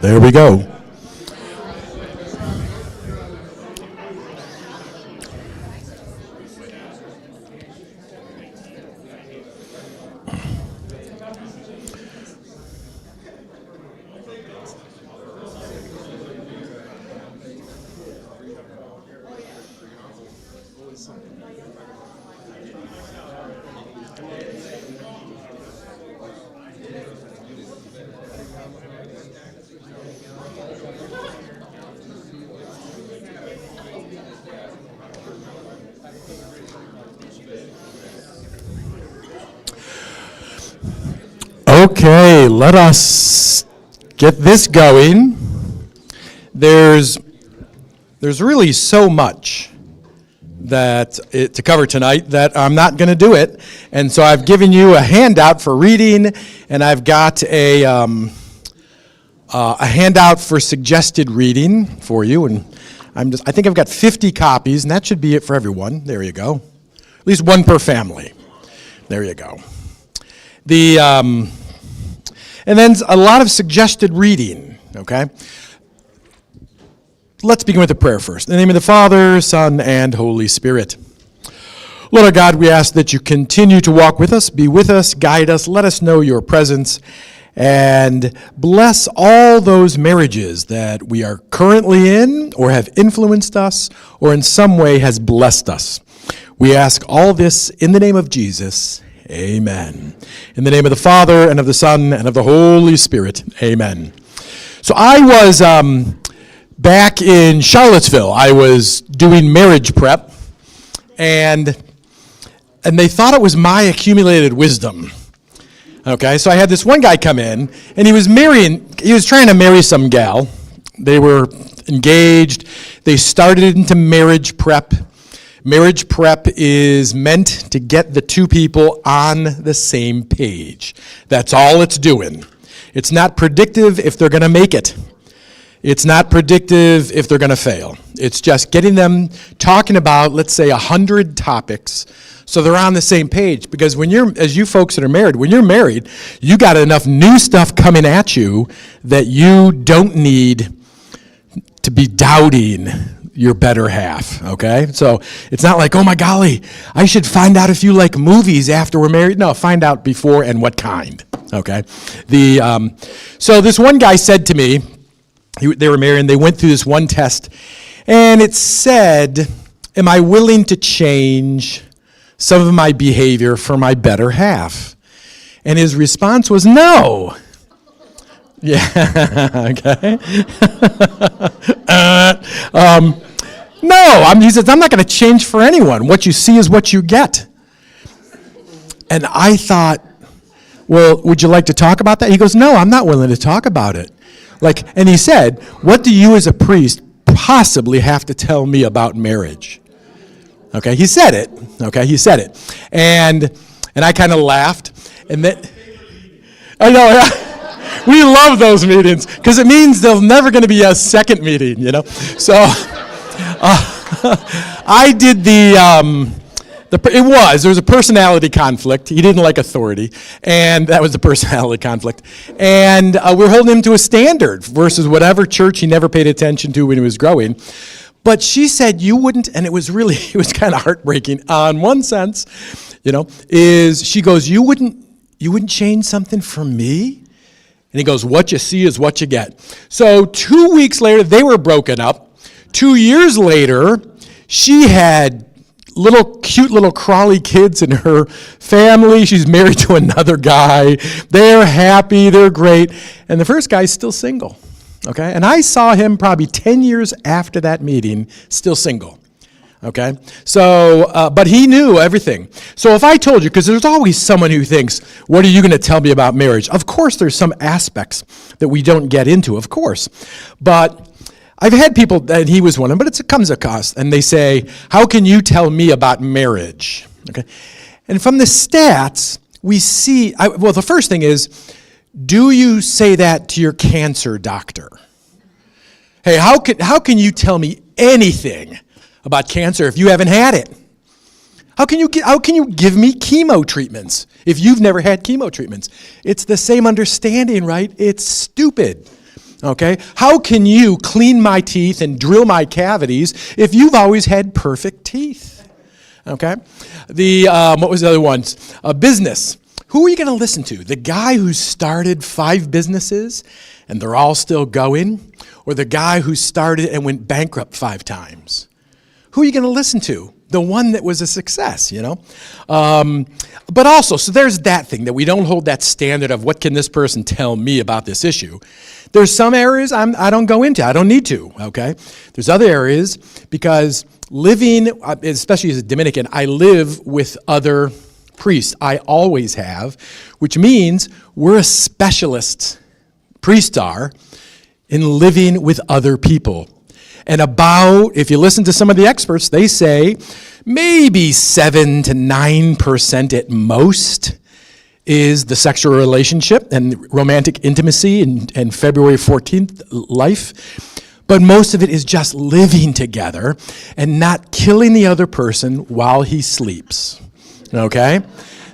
There we go. Okay, let us get this going. There's really so much to cover tonight that I'm not going to do it. And so I've given you a handout for reading, and I've got a handout for suggested reading for you. And I think I've got 50 copies, and that should be it for everyone. There you go. At least one per family. There you go. And then a lot of suggested reading, okay? Let's begin with a prayer first. In the name of the Father, Son, and Holy Spirit. Lord our God, we ask that you continue to walk with us, be with us, guide us, let us know your presence, and bless all those marriages that we are currently in or have influenced us or in some way has blessed us. We ask all this in the name of Jesus. Amen. In the name of the Father, and of the Son, and of the Holy Spirit. Amen. So I was back in Charlottesville. I was doing marriage prep, and they thought it was my accumulated wisdom. Okay, so I had this one guy come in, and he was trying to marry some gal. They were engaged. They started into marriage prep. Marriage prep is meant to get the two people on the same page. That's all it's doing. It's not predictive if they're going to make it. It's not predictive if they're going to fail. It's just getting them talking about, let's say, 100 topics so they're on the same page. Because as you folks that are married, when you're married, you got enough new stuff coming at you that you don't need to be doubting your better half, okay? So it's not like, oh my golly, I should find out if you like movies after we're married. No, find out before and what kind, okay? So this one guy said to me, they were married and they went through this one test, and it said, am I willing to change some of my behavior for my better half? And his response was no. Yeah, okay. No, he says, I'm not going to change for anyone. What you see is what you get. And I thought, well, would you like to talk about that? He goes, no, I'm not willing to talk about it. And he said, what do you as a priest possibly have to tell me about marriage? Okay, he said it. Okay, he said it. And I kind of laughed. And then, I know, we love those meetings because it means there's never going to be a second meeting, you know. So I did there was a personality conflict. He didn't like authority, and that was the personality conflict. And we're holding him to a standard versus whatever church he never paid attention to when he was growing. But she said you wouldn't, and it was kind of heartbreaking. On one sense, she goes, you wouldn't change something for me? And he goes, what you see is what you get. So 2 weeks later, they were broken up. 2 years later, she had cute little crawly kids in her family. She's married to another guy. They're happy. They're great. And the first guy's still single. Okay? And I saw him probably 10 years after that meeting, still single. Okay? So, but he knew everything. So if I told you, because there's always someone who thinks, what are you going to tell me about marriage? Of course, there's some aspects that we don't get into, of course. But I've had people, and he was one of them, but it comes at cost, and they say, how can you tell me about marriage? Okay? And from the stats, we see, the first thing is, do you say that to your cancer doctor? Hey, how can you tell me anything about cancer if you haven't had it? How can you give me chemo treatments if you've never had chemo treatments? It's the same understanding, right? It's stupid. Okay? How can you clean my teeth and drill my cavities if you've always had perfect teeth? Okay? What was the other ones? Business. Who are you going to listen to? The guy who started 5 businesses and they're all still going? Or the guy who started and went bankrupt 5 times? Who are you going to listen to? The one that was a success, you know? But also, so there's that thing, that we don't hold that standard of what can this person tell me about this issue. There's some areas I don't go into. I don't need to, okay? There's other areas because living, especially as a Dominican, I live with other priests. I always have, which means we're a specialist, priests are, in living with other people. And if you listen to some of the experts, they say maybe 7 to 9% at most is the sexual relationship and romantic intimacy and February 14th life. But most of it is just living together and not killing the other person while he sleeps. Okay?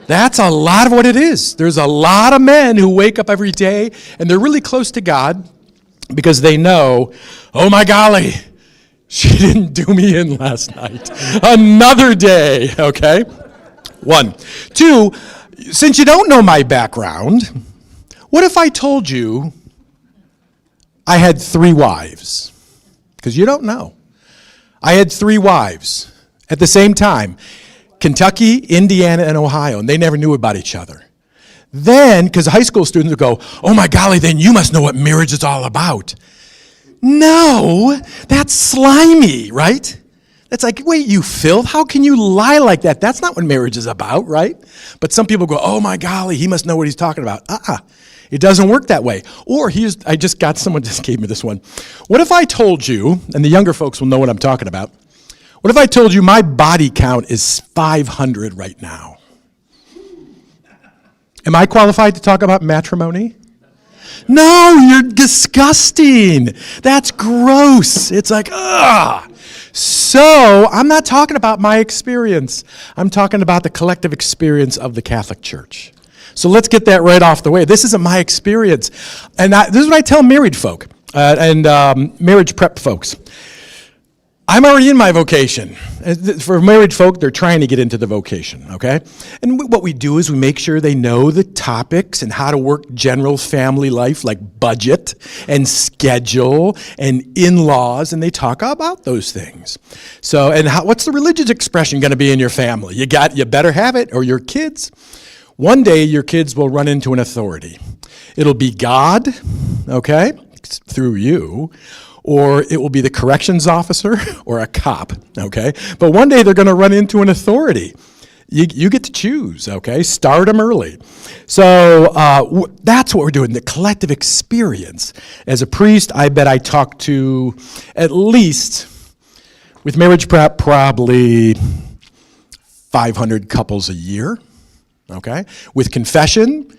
That's a lot of what it is. There's a lot of men who wake up every day and they're really close to God because they know, oh my golly, she didn't do me in last night. Another day, okay? 1. 2, since you don't know my background, what if I told you I had 3 wives? Because you don't know. I had 3 wives at the same time. Kentucky, Indiana, and Ohio, and they never knew about each other. Then, because high school students would go, oh my golly, then you must know what marriage is all about. No, that's slimy, right? That's like, wait, you filth? How can you lie like that? That's not what marriage is about, right? But some people go, oh my golly, he must know what he's talking about. It doesn't work that way. Or someone just gave me this one. What if I told you, and the younger folks will know what I'm talking about, what if I told you my body count is 500 right now? Am I qualified to talk about matrimony? No, you're disgusting. That's gross. It's like, ugh. So I'm not talking about my experience. I'm talking about the collective experience of the Catholic Church. So let's get that right off the way. This isn't my experience. And this is what I tell married folk and marriage prep folks. I'm already in my vocation. For married folk, they're trying to get into the vocation, okay? And what we do is we make sure they know the topics and how to work general family life, like budget and schedule and in-laws, and they talk about those things. So, and what's the religious expression going to be in your family? You better have it, or your kids. One day, your kids will run into an authority. It'll be God, okay, through you, or it will be the corrections officer or a cop, okay? But one day they're going to run into an authority. You get to choose, okay? Start them early. So that's what we're doing, the collective experience. As a priest, I bet I talk to at least, with marriage prep, probably 500 couples a year, okay? With confession,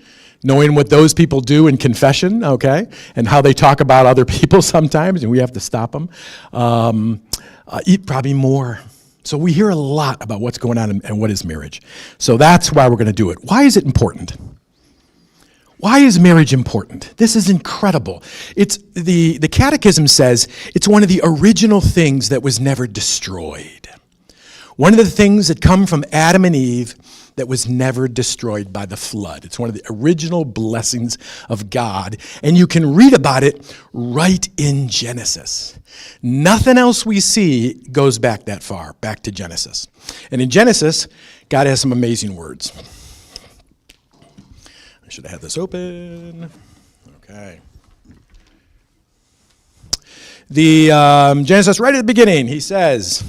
knowing what those people do in confession, okay, and how they talk about other people sometimes, and we have to stop them. Probably more. So we hear a lot about what's going on and what is marriage. So that's why we're going to do it. Why is it important? Why is marriage important? This is incredible. It's the Catechism says it's one of the original things that was never destroyed. One of the things that come from Adam and Eve that was never destroyed by the flood. It's one of the original blessings of God, and you can read about it right in Genesis. Nothing else we see goes back that far, back to Genesis. And in Genesis, God has some amazing words. I should have had this open. Okay. Genesis, right at the beginning, he says,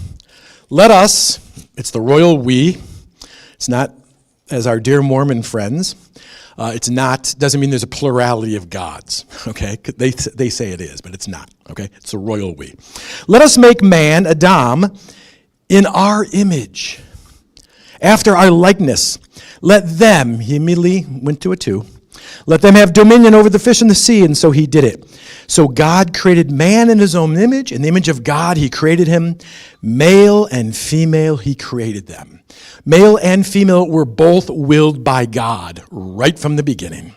let us, it's the royal we, it's not as our dear Mormon friends. It's not, doesn't mean there's a plurality of gods, okay? They say it is, but it's not, okay? It's a royal we. Let us make man, Adam, in our image, after our likeness. Let them, he immediately went to a 2, let them have dominion over the fish in the sea, and so he did it. So God created man in his own image. In the image of God, he created him. Male and female, he created them. Male and female were both willed by God right from the beginning.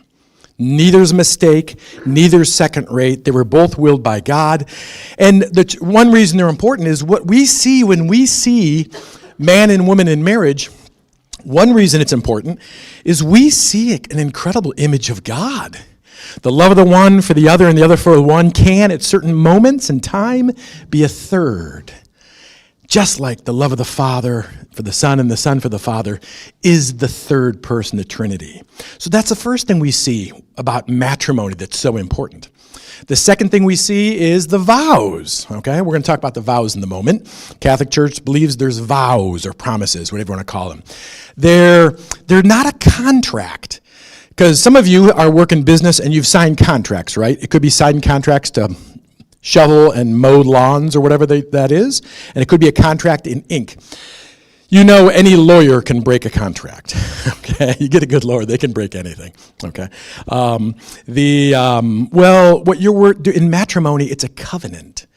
Neither's a mistake, neither's second rate. They were both willed by God. And the one reason they're important is what we see when we see man and woman in marriage. One reason it's important is we see an incredible image of God. The love of the one for the other and the other for the one can, at certain moments in time, be a third. Just like the love of the Father for the Son and the Son for the Father is the third person of the Trinity. So that's the first thing we see about matrimony that's so important. The second thing we see is the vows, okay? We're going to talk about the vows in a moment. Catholic Church believes there's vows or promises, whatever you want to call them. They're not a contract, because some of you are working business and you've signed contracts, right? It could be signed contracts to shovel and mow lawns or whatever that is, and it could be a contract in ink. You know, any lawyer can break a contract, okay? You get a good lawyer, they can break anything, okay? What you're in matrimony, it's a covenant,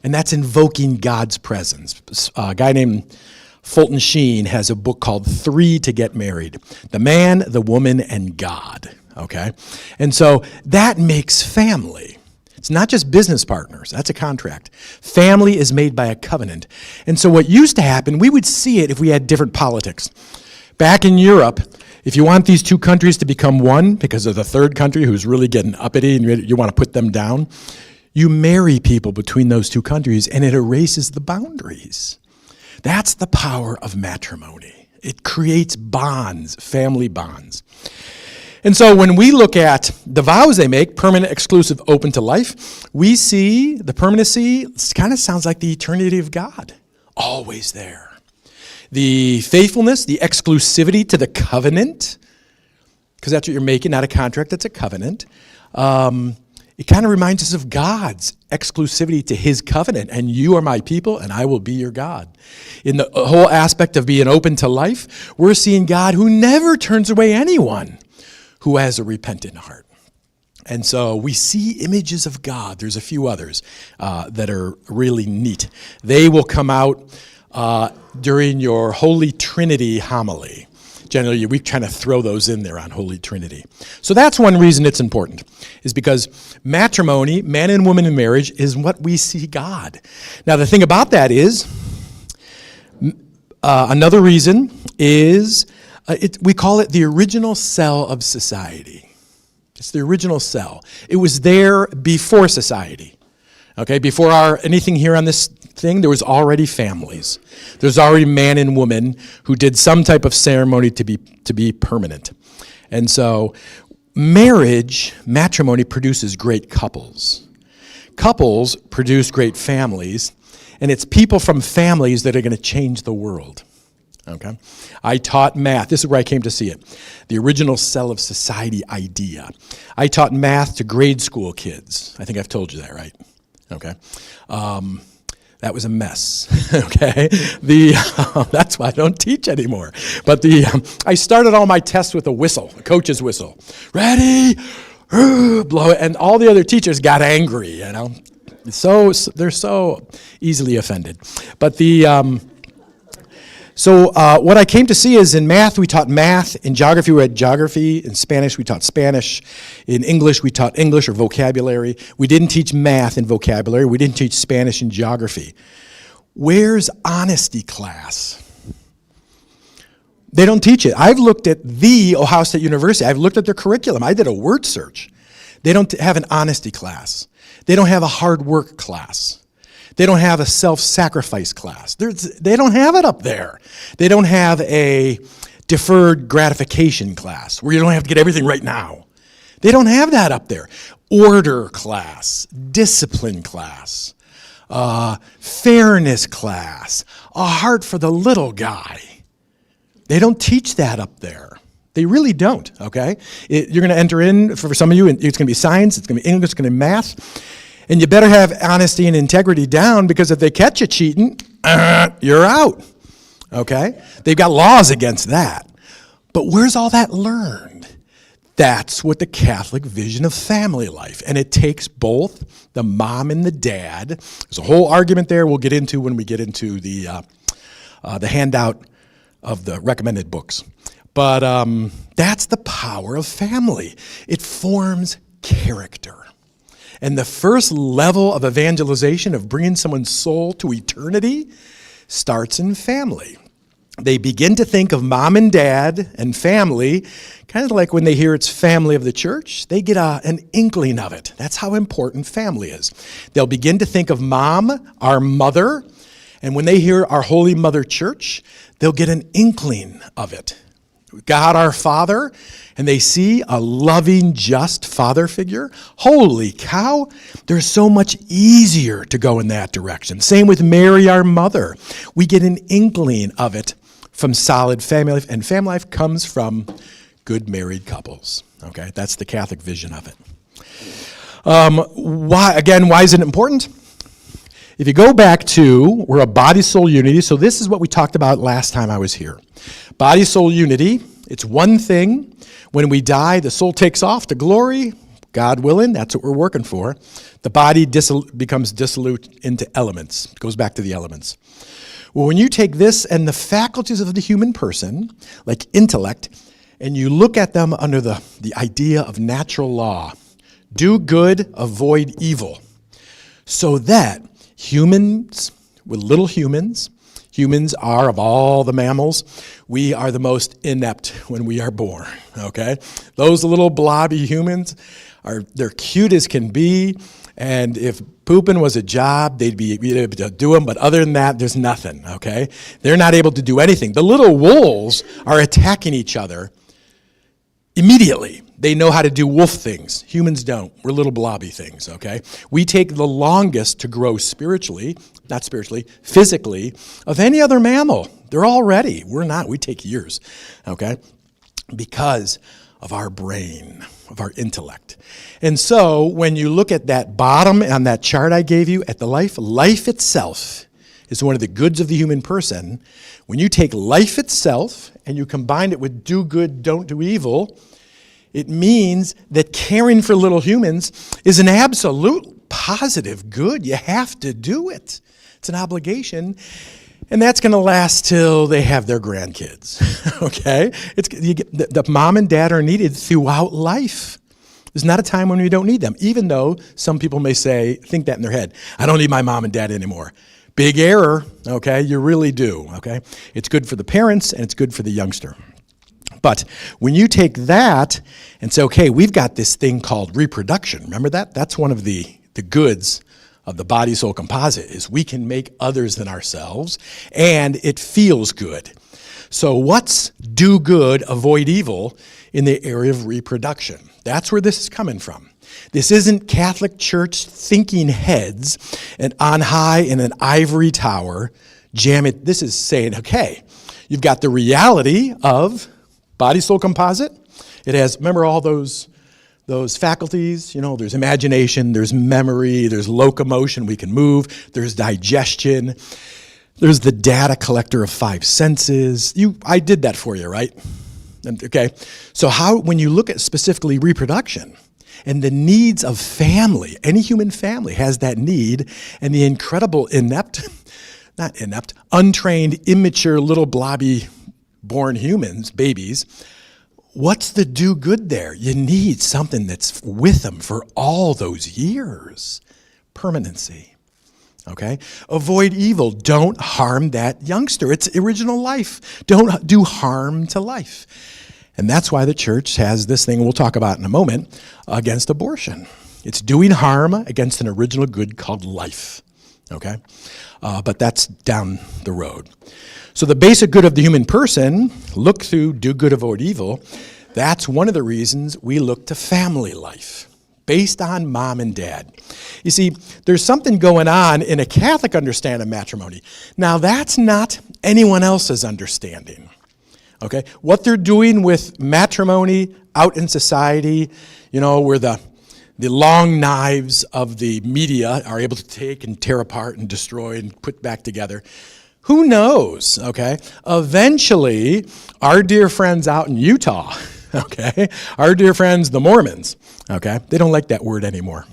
and that's invoking God's presence. A guy named Fulton Sheen has a book called 3 to Get Married: The Man, the Woman, and God, okay? And so that makes family. It's not just business partners. That's a contract. Family is made by a covenant. And so what used to happen, we would see it if we had different politics. Back in Europe, if you want these two countries to become one, because of the third country who's really getting uppity and you want to put them down, you marry people between those two countries and it erases the boundaries. That's the power of matrimony. It creates bonds, family bonds. And so when we look at the vows they make, permanent, exclusive, open to life, we see the permanency. It kind of sounds like the eternity of God, always there. The faithfulness, the exclusivity to the covenant, because that's what you're making, not a contract, that's a covenant. It kind of reminds us of God's exclusivity to his covenant, and you are my people, and I will be your God. In the whole aspect of being open to life, we're seeing God who never turns away anyone who has a repentant heart. And so we see images of God. There's a few others that are really neat. They will come out during your Holy Trinity homily. Generally, we kind of throw those in there on Holy Trinity. So that's one reason it's important, is because matrimony, man and woman in marriage, is what we see God. Now, the thing about that is, another reason is, we call it the original cell of society. It's the original cell. It was there before society. Okay, before anything here on this thing, there was already families. There's already man and woman who did some type of ceremony to be permanent. And so matrimony produces great couples. Couples produce great families, and it's people from families that are going to change the world. Okay, I taught math. This is where I came to see it. The original cell of society idea. I taught math to grade school kids. I think I've told you that, right? Okay. That was a mess. Okay. That's why I don't teach anymore. But I started all my tests with a whistle, a coach's whistle. Ready? Blow it. And all the other teachers got angry, you know. So they're so easily offended. But So what I came to see is in math, we taught math. In geography, we had geography. In Spanish, we taught Spanish. In English, we taught English or vocabulary. We didn't teach math and vocabulary. We didn't teach Spanish and geography. Where's honesty class? They don't teach it. I've looked at the Ohio State University. I've looked at their curriculum. I did a word search. They don't have an honesty class. They don't have a hard work class. They don't have a self-sacrifice class. They don't have it up there. They don't have a deferred gratification class where you don't have to get everything right now. They don't have that up there. Order class, discipline class, fairness class, a heart for the little guy. They don't teach that up there. They really don't, okay? You're going to enter in, for some of you, it's going to be science, it's going to be English, it's going to be math. And you better have honesty and integrity down, because if they catch you cheating, you're out, okay? They've got laws against that. But where's all that learned? That's what the Catholic vision of family life. And it takes both the mom and the dad. There's a whole argument there we'll get into when we get into the handout of the recommended books. But that's the power of family. It forms character. And the first level of evangelization, of bringing someone's soul to eternity, starts in family. They begin to think of mom and dad and family, kind of like when they hear it's family of the church, they get an inkling of it. That's how important family is. They'll begin to think of mom, our mother, and when they hear our Holy Mother Church, they'll get an inkling of it. God our Father, and they see a loving, just father figure. Holy cow, they're so much easier to go in that direction. Same with Mary, our mother. We get an inkling of it from solid family life, and family life comes from good married couples. Okay, that's the Catholic vision of it. Why is it important? If you go back to, we're a body-soul unity, so this is what we talked about last time I was here. Body-soul unity, it's one thing. When we die, the soul takes off to glory, God willing, that's what we're working for. The body becomes dissolute into elements, it goes back to the elements. Well, when you take this and the faculties of the human person, like intellect, and you look at them under the idea of natural law, do good, avoid evil, so that humans, with little humans are, of all the mammals, we are the most inept when we are born, okay? Those little blobby humans, they're cute as can be, and if pooping was a job, they'd be able to do them, but other than that, there's nothing, okay? They're not able to do anything. The little wolves are attacking each other immediately. They know how to do wolf things. Humans don't. We're little blobby things, okay? We take the longest to grow physically, of any other mammal. They're all ready. We're not. We take years, okay? Because of our brain, of our intellect. And so when you look at that bottom on that chart I gave you at the life itself is one of the goods of the human person. When you take life itself and you combine it with do good, don't do evil, it means that caring for little humans is an absolute positive good. You have to do it. It's an obligation. And that's going to last till they have their grandkids, okay? The mom and dad are needed throughout life. There's not a time when we don't need them, even though some people may think that in their head. I don't need my mom and dad anymore. Big error, okay? You really do, okay? It's good for the parents and it's good for the youngster. But when you take that and say, okay, we've got this thing called reproduction. Remember that? That's one of the goods of the body-soul composite is we can make others than ourselves, and it feels good. So what's do good, avoid evil in the area of reproduction? That's where this is coming from. This isn't Catholic Church thinking heads and on high in an ivory tower, jam it. This is saying, okay, you've got the reality of body-soul composite. It has, remember all those faculties, there's imagination, there's memory, there's locomotion, we can move, there's digestion, there's the data collector of five senses. I did that for you, right? Okay, so when you look at specifically reproduction and the needs of family, any human family has that need, and the incredible untrained, immature, little blobby born humans, babies, what's the do good there? You need something that's with them for all those years. Permanency, okay? Avoid evil. Don't harm that youngster. It's original life. Don't do harm to life. And that's why the church has this thing we'll talk about in a moment against abortion. It's doing harm against an original good called life, okay? But that's down the road. So the basic good of the human person, look through do good, avoid evil. That's one of the reasons we look to family life, based on mom and dad. You see, there's something going on in a Catholic understanding of matrimony. Now, that's not anyone else's understanding, okay? What they're doing with matrimony out in society, where the long knives of the media are able to take and tear apart and destroy and put back together. Who knows, okay? Eventually, our dear friends out in Utah, okay, our dear friends, the Mormons, okay, they don't like that word anymore.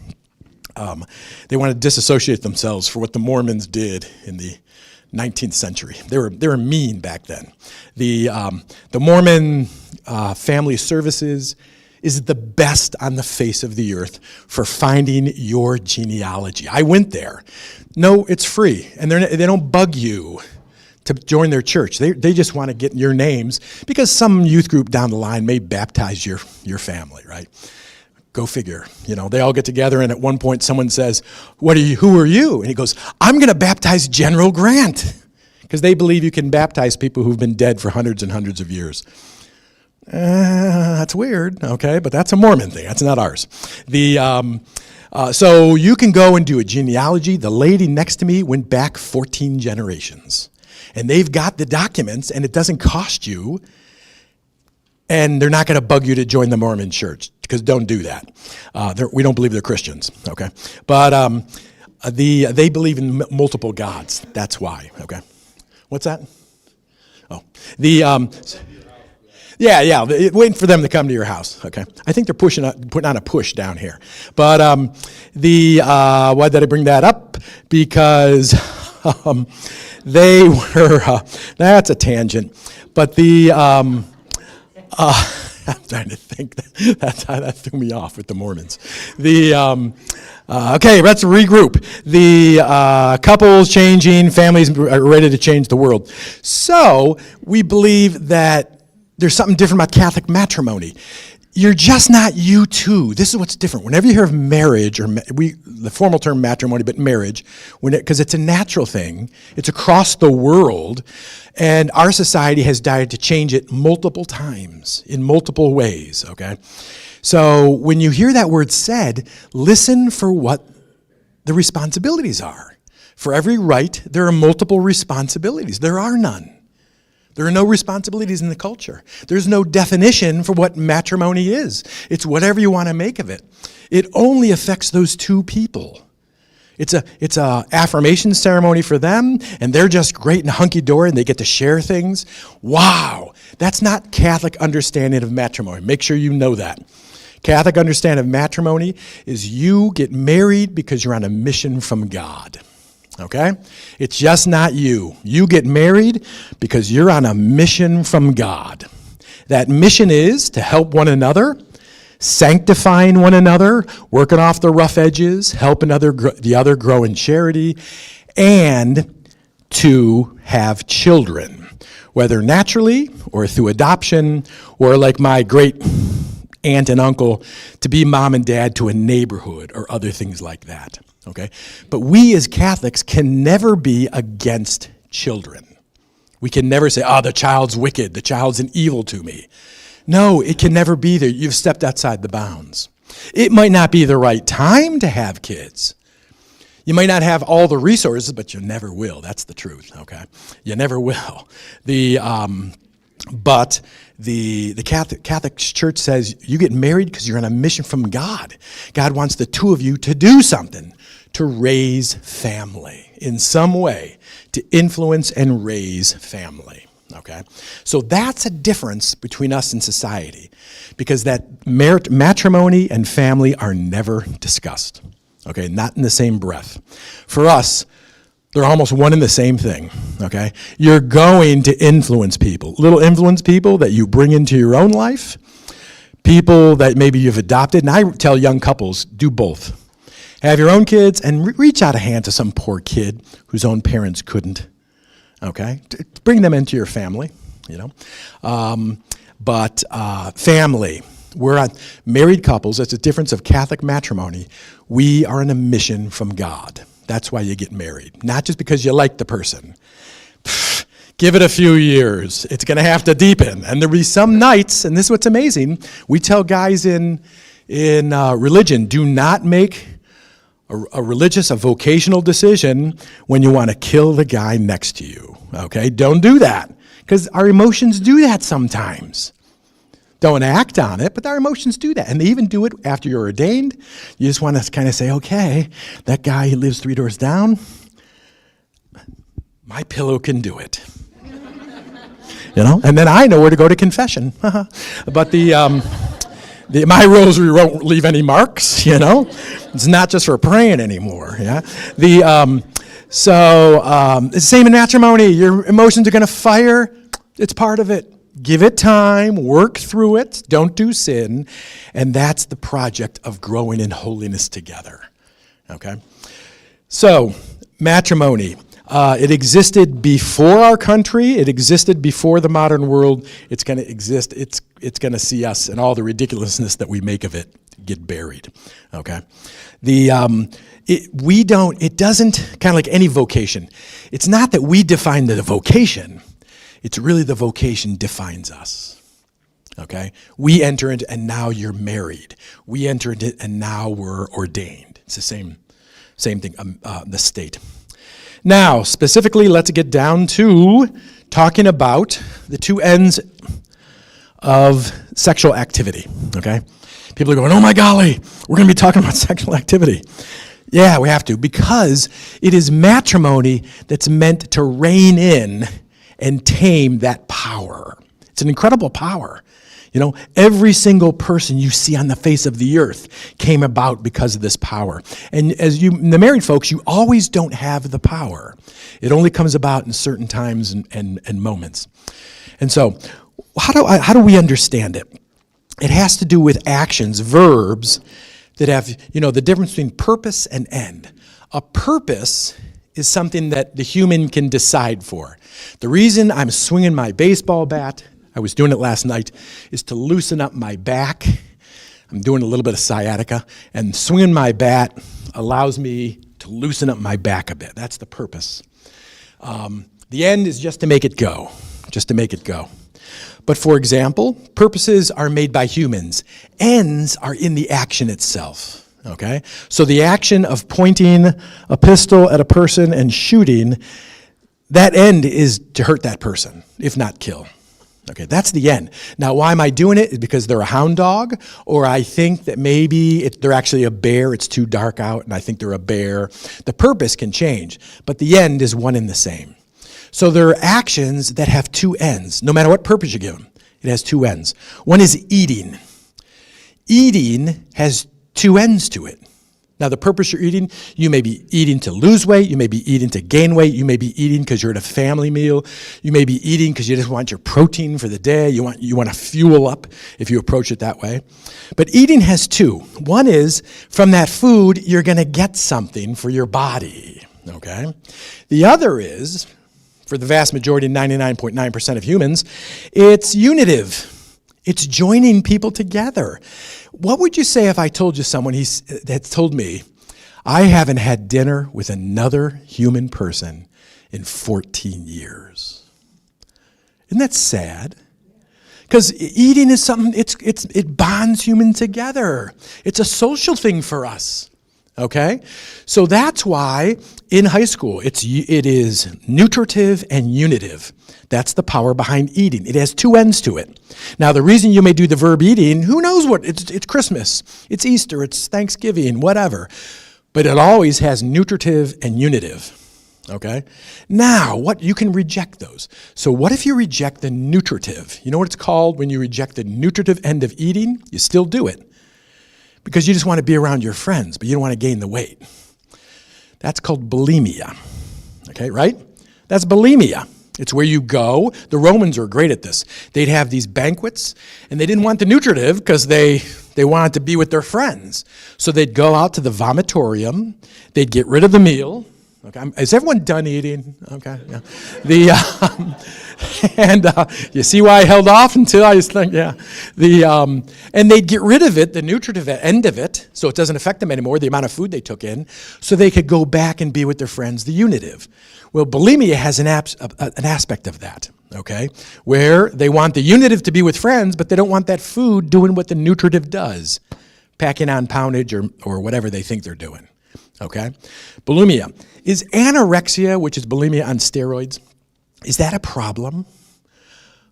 They want to disassociate themselves for what the Mormons did in the 19th century. They were mean back then. The Mormon family services is the best on the face of the earth for finding your genealogy. I went there. No, it's free, and they don't bug you to join their church. They just want to get your names because some youth group down the line may baptize your family, right? Go figure. They all get together, and at one point someone says, who are you? And he goes, I'm going to baptize General Grant, because they believe you can baptize people who've been dead for hundreds and hundreds of years. That's weird, okay, but that's a Mormon thing. That's not ours. So you can go and do a genealogy. The lady next to me went back 14 generations, and they've got the documents, and it doesn't cost you, and they're not going to bug you to join the Mormon church, because don't do that. We don't believe they're Christians, okay? But they believe in multiple gods. That's why, okay? What's that? Oh, Yeah, waiting for them to come to your house, okay? I think they're putting on a push down here. But why did I bring that up? Because they were, that's a tangent. But I'm trying to think, that threw me off with the Mormons. Okay, let's regroup. The couples changing, families are ready to change the world. So we believe that there's something different about Catholic matrimony. You're just not you two. This is what's different. Whenever you hear of marriage, or the formal term matrimony, but marriage, because it's a natural thing, it's across the world, and our society has tried to change it multiple times in multiple ways, okay? So when you hear that word said, listen for what the responsibilities are. For every rite, there are multiple responsibilities. There are none. There are no responsibilities in the culture. There's no definition for what matrimony is. It's whatever you want to make of it. It only affects those two people. It's a affirmation ceremony for them, and they're just great and hunky-dory, and they get to share things. Wow, that's not Catholic understanding of matrimony. Make sure you know that. Catholic understanding of matrimony is you get married because you're on a mission from God. Okay? It's just not you. You get married because you're on a mission from God. That mission is to help one another, sanctifying one another, working off the rough edges, helping the other grow in charity, and to have children, whether naturally or through adoption, or like my great aunt and uncle, to be mom and dad to a neighborhood or other things like that. Okay? But we as Catholics can never be against children. We can never say, the child's wicked, the child's an evil to me. No, it can never be there. You've stepped outside the bounds. It might not be the right time to have kids. You might not have all the resources, but you never will. That's the truth, okay? You never will. But the Catholic Church says you get married because you're on a mission from God. God wants the two of you to do something, to raise family in some way, to influence and raise family, okay? So that's a difference between us and society, because that matrimony and family are never discussed, okay? Not in the same breath. For us, they're almost one and the same thing, okay? You're going to influence people, little influence people that you bring into your own life, people that maybe you've adopted. And I tell young couples, do both. Have your own kids and reach out a hand to some poor kid whose own parents couldn't, okay? Bring them into your family, But family, we're on married couples. That's the difference of Catholic matrimony. We are on a mission from God. That's why you get married. Not just because you like the person. Give it a few years. It's going to have to deepen. And there'll be some nights, and this is what's amazing, we tell guys in religion, do not make a vocational decision when you want to kill the guy next to you, okay? Don't do that, because our emotions do that sometimes. Don't act on it, but our emotions do that. And they even do it after you're ordained. You just want to kind of say, okay, that guy who lives 3 doors down, my pillow can do it. And then I know where to go to confession. But my rosary won't leave any marks, It's not just for praying anymore, yeah? So it's the same in matrimony. Your emotions are going to fire. It's part of it. Give it time, work through it, don't do sin, and that's the project of growing in holiness together, okay? So, matrimony. It existed before our country. It existed before the modern world. It's going to exist. It's going to see us and all the ridiculousness that we make of it get buried, okay? It doesn't, kind of like any vocation. It's not that we define the vocation. It's really the vocation defines us, okay? We enter into, and now you're married. We enter into, and now we're ordained. It's the same thing, the state. Now, specifically, let's get down to talking about the two ends of sexual activity, okay? People are going, oh my golly, we're going to be talking about sexual activity. Yeah, we have to, because it is matrimony that's meant to rein in and tame that power. It's an incredible power. You know, every single person you see on the face of the earth came about because of this power. And as the married folks, you always don't have the power. It only comes about in certain times and moments. And so, how do we understand it? It has to do with actions, verbs, that have, the difference between purpose and end. A purpose is something that the human can decide for. The reason I'm swinging my baseball bat, I was doing it last night, is to loosen up my back. I'm doing a little bit of sciatica, and swinging my bat allows me to loosen up my back a bit. That's the purpose. The end is just to make it go, But for example, purposes are made by humans. Ends are in the action itself. Okay? So the action of pointing a pistol at a person and shooting, that end is to hurt that person, if not kill. Okay, that's the end. Now, why am I doing it? Is because they're a hound dog, or I think that maybe they're actually a bear. It's too dark out, and I think they're a bear. The purpose can change, but the end is one and the same. So there are actions that have two ends. No matter what purpose you give them, it has two ends. One is eating. Eating has two ends to it. Now, the purpose you're eating, you may be eating to lose weight. You may be eating to gain weight. You may be eating because you're at a family meal. You may be eating because you just want your protein for the day. You want to fuel up if you approach it that way. But eating has two. One is, from that food, you're going to get something for your body, okay? The other is, for the vast majority, 99.9% of humans, it's unitive. It's joining people together. What would you say if I told you someone that told me, I haven't had dinner with another human person in 14 years? Isn't that sad? Because eating is something, it bonds humans together. It's a social thing for us. Okay? So that's why in high school it is nutritive and unitive. That's the power behind eating. It has two ends to it. Now, the reason you may do the verb eating, who knows what? It's Christmas, it's Easter, it's Thanksgiving, whatever. But it always has nutritive and unitive. Okay? Now, you can reject those. So what if you reject the nutritive? You know what it's called when you reject the nutritive end of eating? You still do it. Because you just want to be around your friends, but you don't want to gain the weight. That's called bulimia. Okay, right? That's bulimia. It's where you go. The Romans are great at this. They'd have these banquets, and they didn't want the nutritive because they wanted to be with their friends. So they'd go out to the vomitorium. They'd get rid of the meal. Okay, is everyone done eating? Okay, yeah. And you see why I held off until I was thinking, yeah. And they'd get rid of it, the nutritive end of it, so it doesn't affect them anymore, the amount of food they took in, so they could go back and be with their friends, the unitive. Well, bulimia has an aspect of that, okay, where they want the unitive to be with friends, but they don't want that food doing what the nutritive does, packing on poundage or whatever they think they're doing, okay? Bulimia. Is anorexia, which is bulimia on steroids, is that a problem?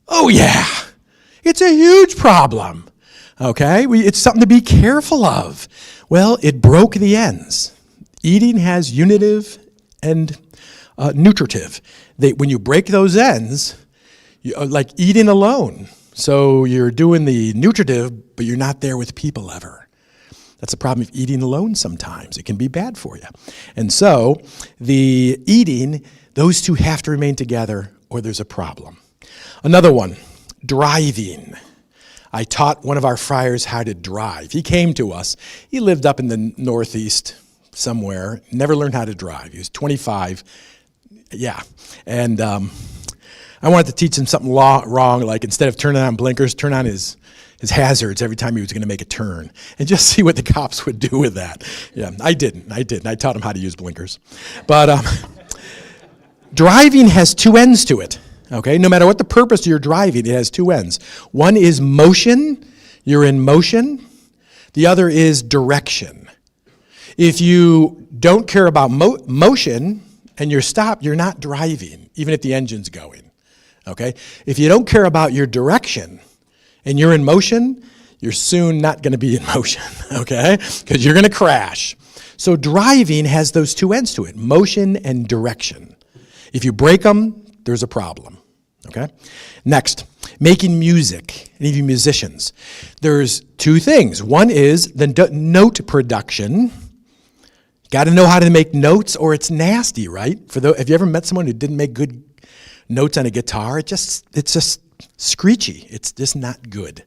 Oh, yeah. It's a huge problem, okay? It's something to be careful of. Well, it broke the ends. Eating has unitive and nutritive. When you break those ends, like eating alone. So you're doing the nutritive, but you're not there with people ever. That's the problem of eating alone sometimes. It can be bad for you. And so the eating, those two have to remain together or there's a problem. Another one, driving. I taught one of our friars how to drive. He came to us. He lived up in the Northeast somewhere, never learned how to drive. He was 25. Yeah. And I wanted to teach him something wrong, like instead of turning on blinkers, turn on his hazards every time he was going to make a turn, and just see what the cops would do with that. Yeah, I didn't. I taught him how to use blinkers. But driving has two ends to it, okay? No matter what the purpose of your driving, it has two ends. One is motion. You're in motion. The other is direction. If you don't care about motion and you're stopped, you're not driving, even if the engine's going, okay? If you don't care about your direction, and you're in motion, you're soon not going to be in motion, okay? Because you're going to crash. So driving has those two ends to it, motion and direction. If you break them, there's a problem, okay? Next, making music. Any of you musicians? There's two things. One is the note production. Got to know how to make notes or it's nasty, right? Have you ever met someone who didn't make good notes on a guitar? It's just screechy. It's just not good.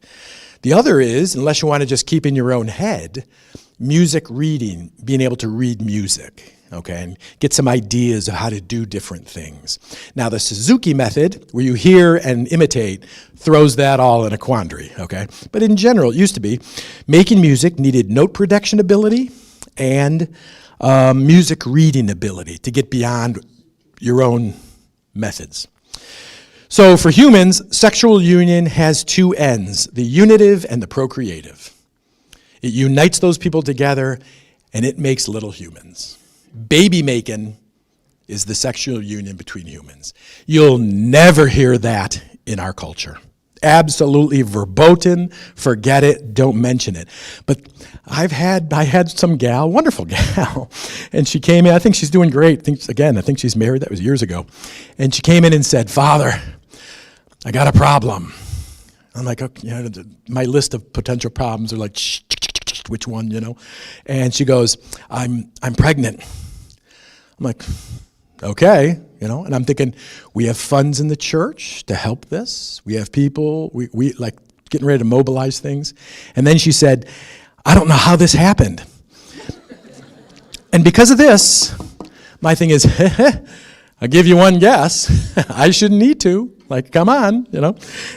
The other is, unless you want to just keep in your own head, music reading, being able to read music, okay, and get some ideas of how to do different things. Now, the Suzuki method, where you hear and imitate, throws that all in a quandary, okay? But in general, it used to be, making music needed note production ability and music reading ability to get beyond your own methods. So for humans, sexual union has two ends, the unitive and the procreative. It unites those people together, and it makes little humans. Baby making is the sexual union between humans. You'll never hear that in our culture. Absolutely verboten, forget it, don't mention it. But I had some gal, wonderful gal, and she came in, I think she's doing great. I think she's married, that was years ago. And she came in and said, "Father, I got a problem." I'm like, okay, my list of potential problems are like, which one, And she goes, I'm pregnant. I'm like, okay, and I'm thinking, we have funds in the church to help this. We have people, we like getting ready to mobilize things. And then she said, "I don't know how this happened." And because of this, my thing is, I'll give you one guess. I shouldn't need to. Like, come on,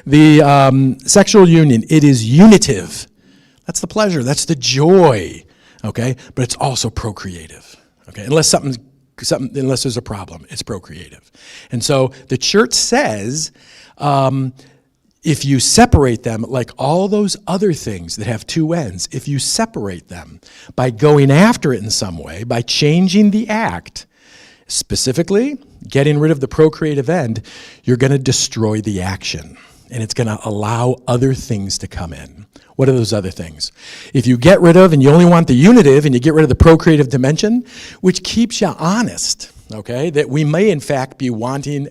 The sexual union, it is unitive. That's the pleasure. That's the joy, okay? But it's also procreative, okay? Unless there's a problem, it's procreative. And so the church says if you separate them, like all those other things that have two ends, if you separate them by going after it in some way, by changing the act, specifically getting rid of the procreative end, you're going to destroy the action. And it's going to allow other things to come in. What are those other things? If you get rid of and you only want the unitive and you get rid of the procreative dimension, which keeps you honest, okay, that we may in fact be wanting,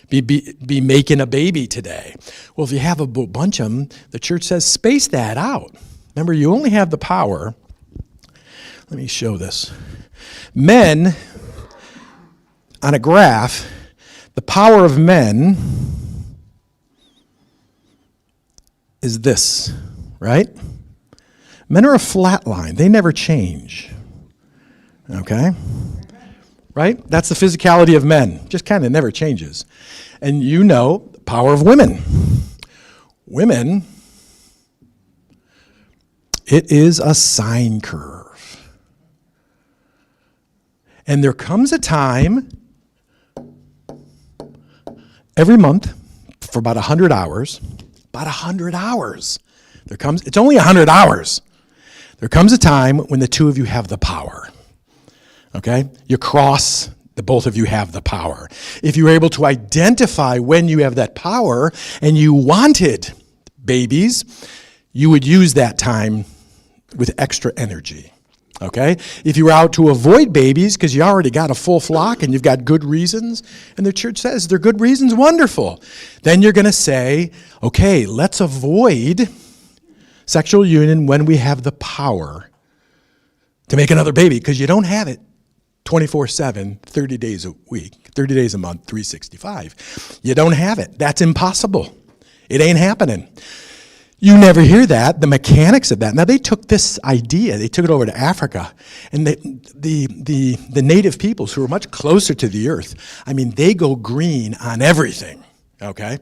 be making a baby today. Well, if you have a bunch of them, the church says space that out. Remember, you only have the power. Let me show this. Men, on a graph, the power of men is this, right? Men are a flat line. They never change, okay? Right? That's the physicality of men. Just kind of never changes. And the power of women. Women, it is a sine curve. And there comes a time every month for about 100 hours, it's only 100 hours. There comes a time when the two of you have the power, okay? You cross, the both of you have the power. If you're able to identify when you have that power and you wanted babies, you would use that time with extra energy. Okay? If you were out to avoid babies because you already got a full flock and you've got good reasons, and the church says they're good reasons, wonderful. Then you're going to say, okay, let's avoid sexual union when we have the power to make another baby because you don't have it 24/7, 30 days a week, 30 days a month, 365. You don't have it. That's impossible. It ain't happening. You never hear that, the mechanics of that. Now, they took this idea, they took it over to Africa, and the native peoples who are much closer to the earth, I mean, they go green on everything, okay?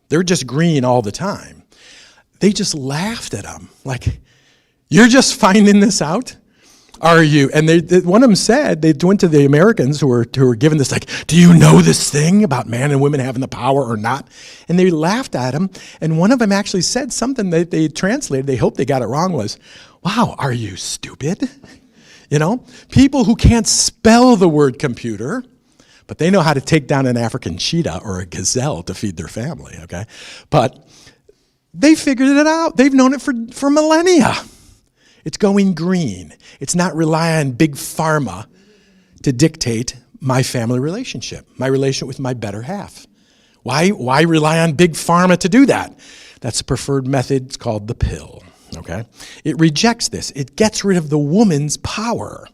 They're just green all the time. They just laughed at them, like, you're just finding this out? Are you? And one of them said, they went to the Americans who were given this, like, do you know this thing about man and women having the power or not? And they laughed at him. And one of them actually said something that they translated, they hoped they got it wrong, was, wow, are you stupid? You know, people who can't spell the word computer, but they know how to take down an African cheetah or a gazelle to feed their family, okay? But they figured it out. They've known it for millennia. It's going green. It's not relying on big pharma to dictate my family relationship, my relationship with my better half. Why rely on big pharma to do that? That's a preferred method. It's called the pill, okay? It rejects this. It gets rid of the woman's power,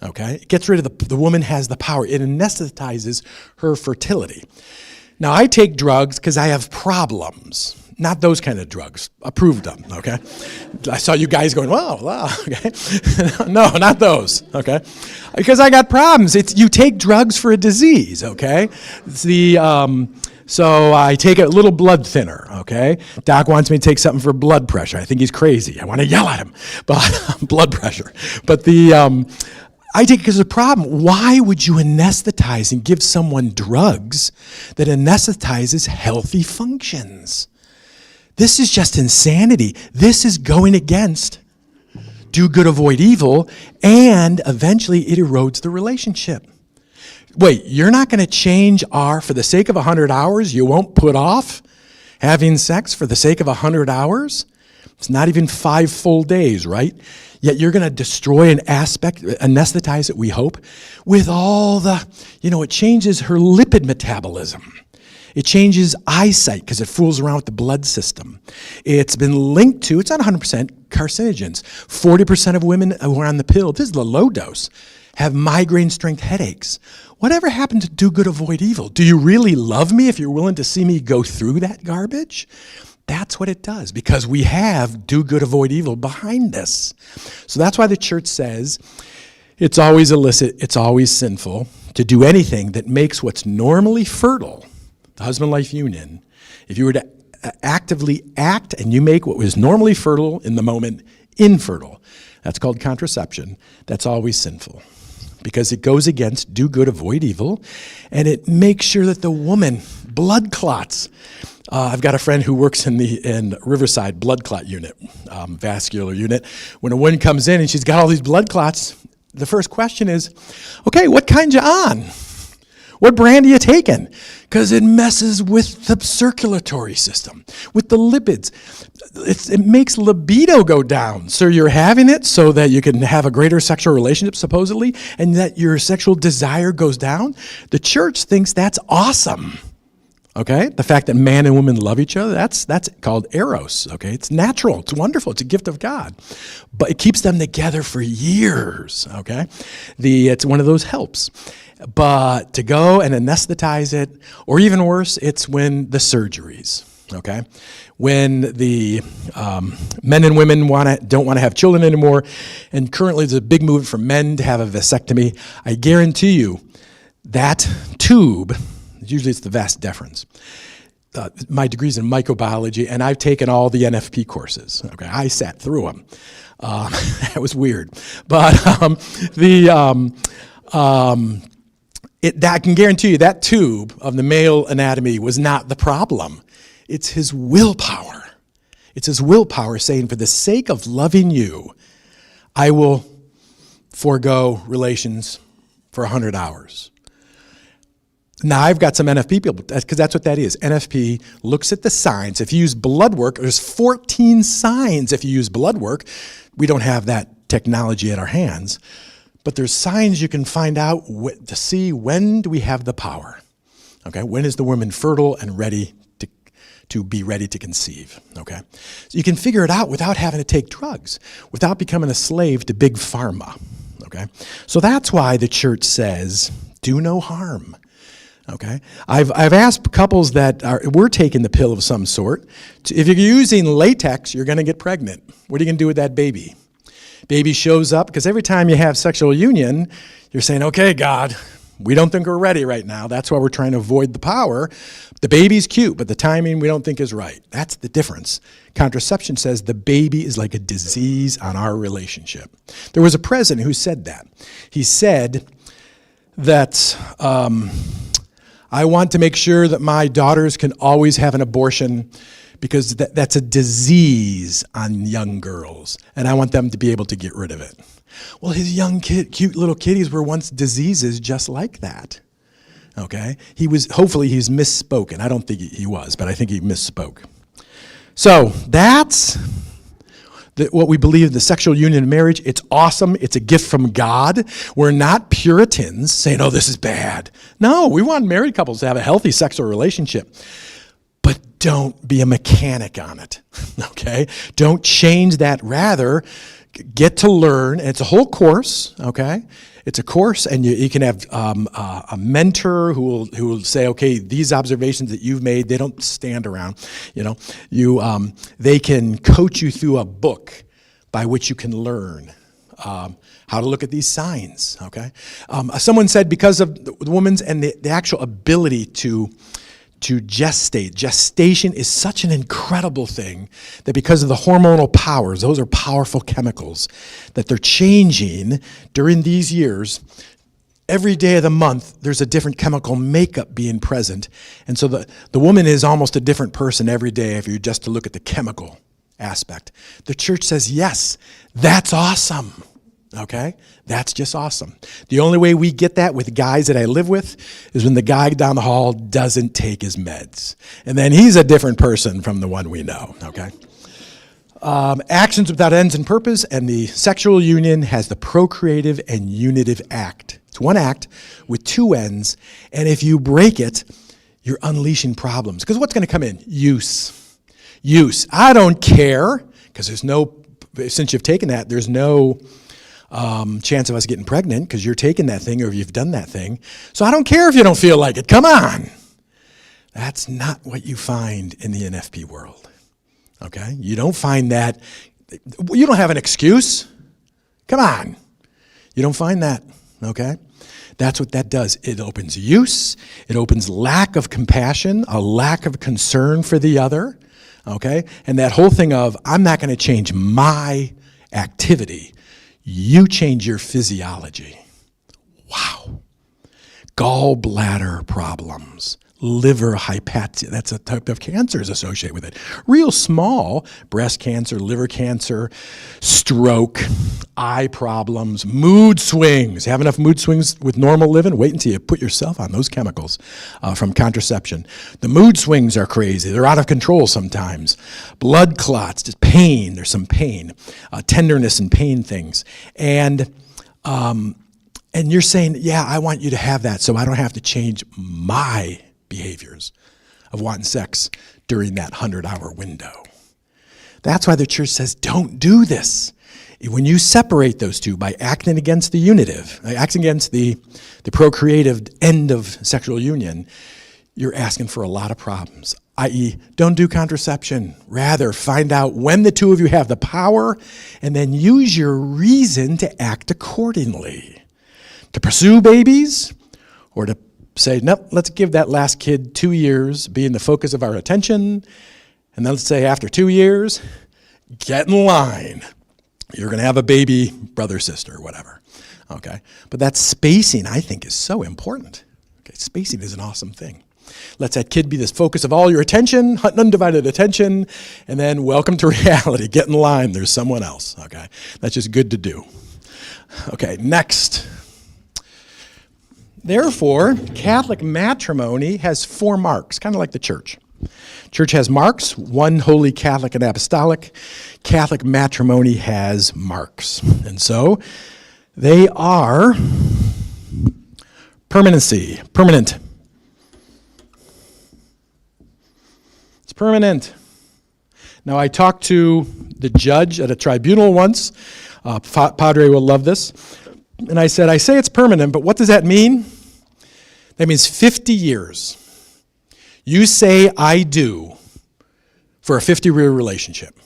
okay? It gets rid of the woman has the power. It anesthetizes her fertility. Now, I take drugs because I have problems. Not those kind of drugs. Approved them, okay? I saw you guys going, wow, okay? No, not those, okay? Because I got problems. You take drugs for a disease, okay? So I take a little blood thinner, okay? Doc wants me to take something for blood pressure. I think he's crazy. I want to yell at him, but blood pressure. But I take it because of the problem. Why would you anesthetize and give someone drugs that anesthetizes healthy functions? This is just insanity. This is going against do good, avoid evil, and eventually it erodes the relationship. Wait, you're not going to change for the sake of 100 hours, you won't put off having sex for the sake of 100 hours? It's not even 5 full days, right? Yet you're going to destroy an aspect, anesthetize it, we hope, with all it changes her lipid metabolism. It changes eyesight because it fools around with the blood system. It's been linked to, it's not 100% carcinogens. 40% of women who are on the pill, this is the low dose, have migraine strength headaches. Whatever happened to do good, avoid evil? Do you really love me if you're willing to see me go through that garbage? That's what it does, because we have do good, avoid evil behind this. So that's why the church says it's always illicit, it's always sinful to do anything that makes what's normally fertile, the husband-wife union, if you were to actively act and you make what was normally fertile in the moment infertile, that's called contraception, that's always sinful. Because it goes against do good, avoid evil, and it makes sure that the woman, blood clots. I've got a friend who works in Riverside blood clot unit, vascular unit. When a woman comes in and she's got all these blood clots, the first question is, okay, what kind you on? What brand are you taking? Because it messes with the circulatory system, with the lipids. It makes libido go down. So you're having it so that you can have a greater sexual relationship, supposedly, and that your sexual desire goes down. The church thinks that's awesome. Okay? The fact that man and woman love each other, that's called eros. Okay? It's natural. It's wonderful. It's a gift of God. But it keeps them together for years. Okay? It's one of those helps. But to go and anesthetize it, or even worse, it's when the surgeries, okay? When the men and women don't want to have children anymore, and currently there's a big movement for men to have a vasectomy. I guarantee you that tube, usually it's the vas deferens. My degree's in microbiology, and I've taken all the NFP courses, okay? I sat through them. That was weird. But I can guarantee you that tube of the male anatomy was not the problem. It's his willpower. It's his willpower saying, for the sake of loving you, I will forego relations for 100 hours. Now, I've got some NFP people, because that's what that is. NFP looks at the signs. If you use blood work, there's 14 signs if you use blood work. We don't have that technology at our hands. But there's signs you can find out to see when do we have the power. Okay, when is the woman fertile and ready to be ready to conceive, okay? So you can figure it out without having to take drugs, without becoming a slave to big pharma, okay? So that's why the church says, do no harm, okay? I've asked couples that were taking the pill of some sort, if you're using latex, you're gonna get pregnant. What are you gonna do with that baby? Baby shows up, because every time you have sexual union, you're saying, okay, God, we don't think we're ready right now. That's why we're trying to avoid the power. The baby's cute, but the timing we don't think is right. That's the difference. Contraception says the baby is like a disease on our relationship. There was a president who said that. He said that I want to make sure that my daughters can always have an abortion because that's a disease on young girls, and I want them to be able to get rid of it. Well, his young cute little kitties were once diseases just like that, okay? Hopefully he's misspoken. I don't think he was, but I think he misspoke. So that's what we believe, the sexual union of marriage. It's awesome. It's a gift from God. We're not Puritans saying, oh, this is bad. No, we want married couples to have a healthy sexual relationship. But don't be a mechanic on it, okay? Don't change that. Rather, get to learn, and it's a whole course, okay? It's a course, and you can have a mentor who will say, okay, these observations that you've made, they don't stand around, you know. They can coach you through a book by which you can learn how to look at these signs, okay? Someone said because of the woman's and the actual ability to gestate. Gestation is such an incredible thing that because of the hormonal powers, those are powerful chemicals, that they're changing during these years. Every day of the month, there's a different chemical makeup being present. And so the woman is almost a different person every day if you're just to look at the chemical aspect. The church says, yes, that's awesome. Okay? That's just awesome. The only way we get that with guys that I live with is when the guy down the hall doesn't take his meds. And then he's a different person from the one we know, okay? Actions without ends and purpose, and the sexual union has the procreative and unitive act. It's one act with two ends, and if you break it, you're unleashing problems. Because what's going to come in? Use. I don't care, because since you've taken that, there's no chance of us getting pregnant because you're taking that thing or you've done that thing. So I don't care if you don't feel like it. Come on. That's not what you find in the NFP world. Okay? You don't find that. You don't have an excuse. Come on. You don't find that. Okay? That's what that does. It opens use. It opens lack of compassion, a lack of concern for the other. Okay? And that whole thing of, I'm not going to change my activity. You change your physiology. Wow. Gallbladder problems, liver hypatia, that's a type of cancer is associated with it. Real small, breast cancer, liver cancer, stroke, eye problems, mood swings. Have enough mood swings with normal living? Wait until you put yourself on those chemicals from contraception. The mood swings are crazy. They're out of control sometimes. Blood clots, just pain. There's some pain, tenderness and pain things. And you're saying, yeah, I want you to have that so I don't have to change my behaviors of wanting sex during that 100-hour window. That's why the church says, don't do this. When you separate those two by acting against the unitive, acting against the procreative end of sexual union, you're asking for a lot of problems, i.e., don't do contraception. Rather, find out when the two of you have the power and then use your reason to act accordingly. To pursue babies or to say, nope, let's give that last kid 2 years being the focus of our attention. And then let's say after 2 years, get in line. You're going to have a baby, brother, sister, whatever. Okay? But that spacing, I think, is so important. Okay? Spacing is an awesome thing. Let that kid be the focus of all your attention, undivided attention, and then welcome to reality. Get in line. There's someone else. Okay? That's just good to do. Okay, next. Therefore, Catholic matrimony has 4 marks, kind of like the church. Church has marks, one holy, Catholic, and apostolic. Catholic matrimony has marks. And so they are permanency, permanent. It's Permanent. Now, I talked to the judge at a tribunal once. Padre will love this. And I said, I say it's permanent, but what does that mean? That means 50 years. You say I do for a 50-year relationship.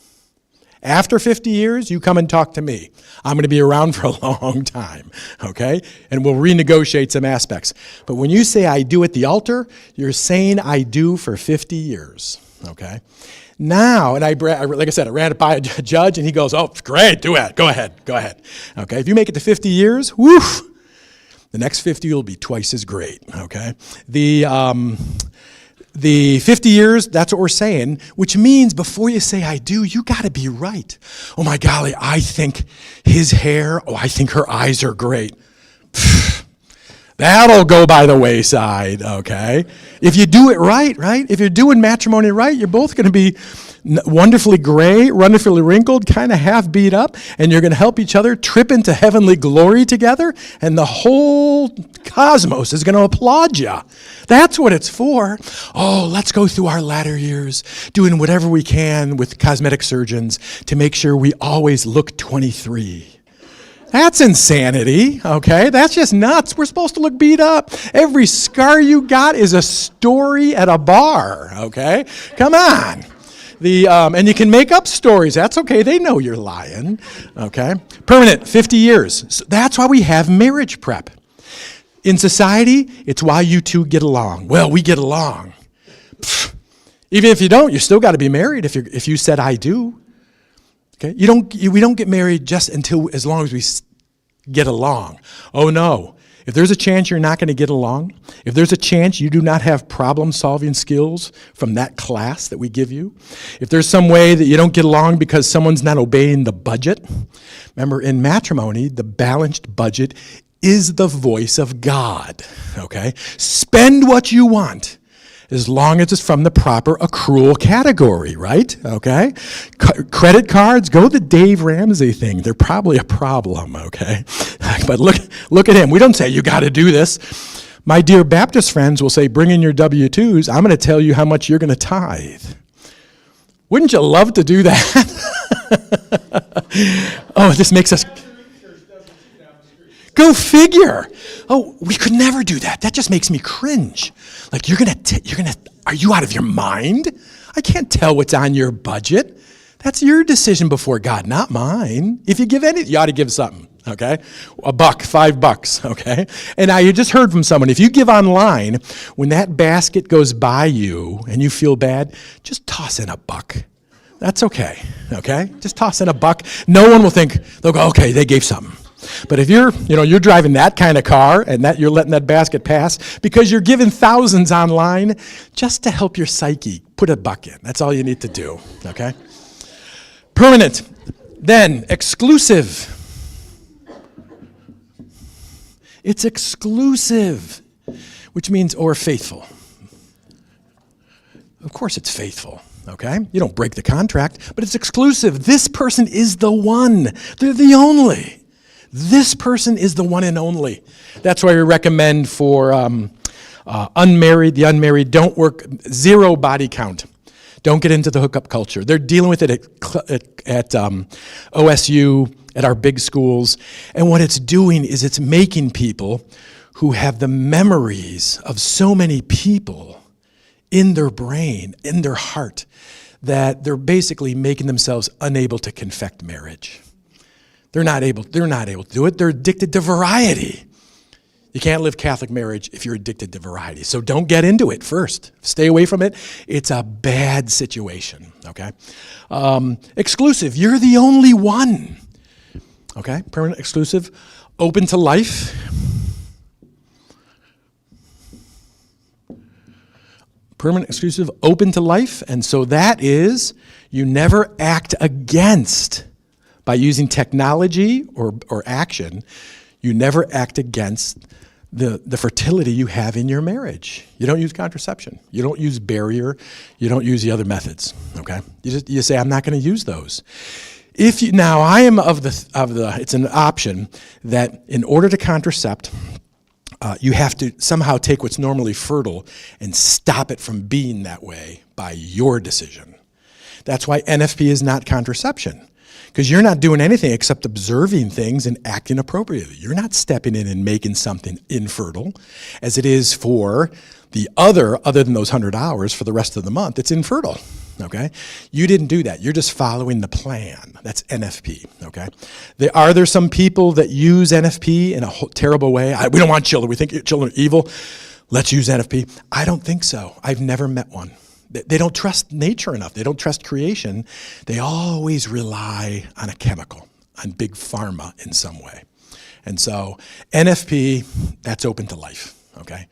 After 50 years, you come and talk to me. I'm going to be around for a long time, okay? And we'll renegotiate some aspects. But when you say I do at the altar, you're saying I do for 50 years, okay? Now, and like I said, I ran it by a judge, and he goes, oh, great, do it. Go ahead. Okay, if you make it to 50 years, woof, the next 50 will be twice as great, okay? The 50 years, that's what we're saying, which means before you say I do, you got to be right. Oh, my golly, I think his hair, I think her eyes are great. That'll go by the wayside, okay? If you do it right? If you're doing matrimony right, you're both going to be wonderfully gray, wonderfully wrinkled, kind of half beat up, and you're going to help each other trip into heavenly glory together, and the whole cosmos is going to applaud you. That's what it's for. Oh, let's go through our latter years doing whatever we can with cosmetic surgeons to make sure we always look 23. That's insanity, okay? That's just nuts. We're supposed to look beat up. Every scar you got is a story at a bar, okay? Come on. And you can make up stories. That's okay. They know you're lying, okay? Permanent, 50 years. So that's why we have marriage prep. In society, it's why you two get along. Well, we get along. Pfft. Even if you don't, you still got to be married if you said I do. Okay, we don't get married just as long as we get along. Oh no, if there's a chance you're not going to get along, if there's a chance you do not have problem-solving skills from that class that we give you, if there's some way that you don't get along because someone's not obeying the budget, remember in matrimony, the balanced budget is the voice of God, okay? Spend what you want, as long as it's from the proper accrual category, right? Okay? Credit cards, go the Dave Ramsey thing. They're probably a problem, okay? But look at him. We don't say, you got to do this. My dear Baptist friends will say, bring in your W-2s. I'm going to tell you how much you're going to tithe. Wouldn't you love to do that? Oh, this makes us... Go figure. Oh, we could never do that. That just makes me cringe. Like, are you out of your mind? I can't tell what's on your budget. That's your decision before God, not mine. If you give anything, you ought to give something, okay? $1, $5, okay? And now you just heard from someone, if you give online, when that basket goes by you and you feel bad, just toss in $1. That's okay? Just toss in $1. No one will think, they'll go, okay, they gave something. But if you're driving that kind of car and that you're letting that basket pass because you're giving thousands online just to help your psyche, put $1 in. That's all you need to do, okay? Permanent. Then, exclusive. It's exclusive, which means, or faithful. Of course it's faithful, okay? You don't break the contract, but it's exclusive. This person is the one. They're the only. This person is the one and only. That's why we recommend for the unmarried, don't work, 0 body count. Don't get into the hookup culture. They're dealing with it at OSU, at our big schools. And what it's doing is it's making people who have the memories of so many people in their brain, in their heart, that they're basically making themselves unable to confect marriage. They're not able to do it. They're addicted to variety. You can't live Catholic marriage if you're addicted to variety. So don't get into it first. Stay away from it. It's a bad situation, okay? Exclusive, you're the only one, okay? Permanent exclusive, open to life. Permanent exclusive, open to life. And so that is, you never act against. By using technology or action, you never act against the fertility you have in your marriage. You don't use contraception. You don't use barrier. You don't use the other methods, okay? You say, I'm not going to use those. Now, I am of the, it's an option that in order to contracept, You have to somehow take what's normally fertile and stop it from being that way by your decision. That's why NFP is not contraception, because you're not doing anything except observing things and acting appropriately. You're not stepping in and making something infertile, as it is for the other than those 100 hours for the rest of the month, it's infertile, okay? You didn't do that. You're just following the plan. That's NFP, okay? Are there some people that use NFP in a terrible way? We don't want children. We think children are evil. Let's use NFP. I don't think so. I've never met one. They don't trust nature enough. They don't trust creation. They always rely on a chemical, on big pharma in some way. And so NFP, that's open to life, okay,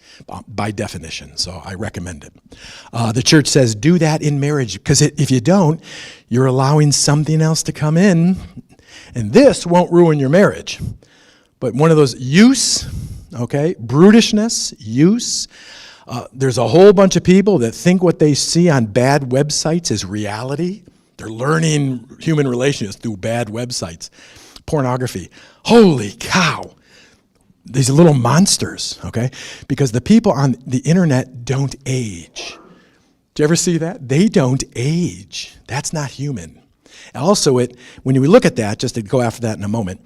by definition. So I recommend it. The church says do that in marriage, because if you don't, you're allowing something else to come in, and this won't ruin your marriage. But one of those use, okay, brutishness, use. There's a whole bunch of people that think what they see on bad websites is reality. They're learning human relations through bad websites. Pornography. Holy cow. These little monsters, okay? Because the people on the internet don't age. Do you ever see that? They don't age. That's not human. Also, when we look at that, just to go after that in a moment,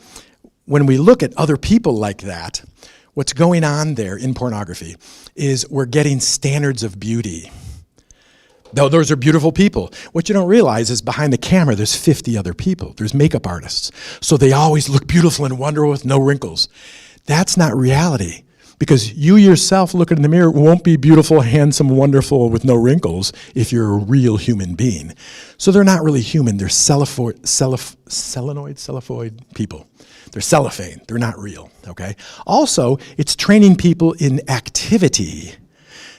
when we look at other people like that, what's going on there in pornography is we're getting standards of beauty. Though those are beautiful people. What you don't realize is behind the camera, there's 50 other people. There's makeup artists. So they always look beautiful and wonderful with no wrinkles. That's not reality, because you yourself looking in the mirror won't be beautiful, handsome, wonderful with no wrinkles if you're a real human being. So they're not really human. They're celluloid people. They're cellophane. They're not real, okay? Also, it's training people in activity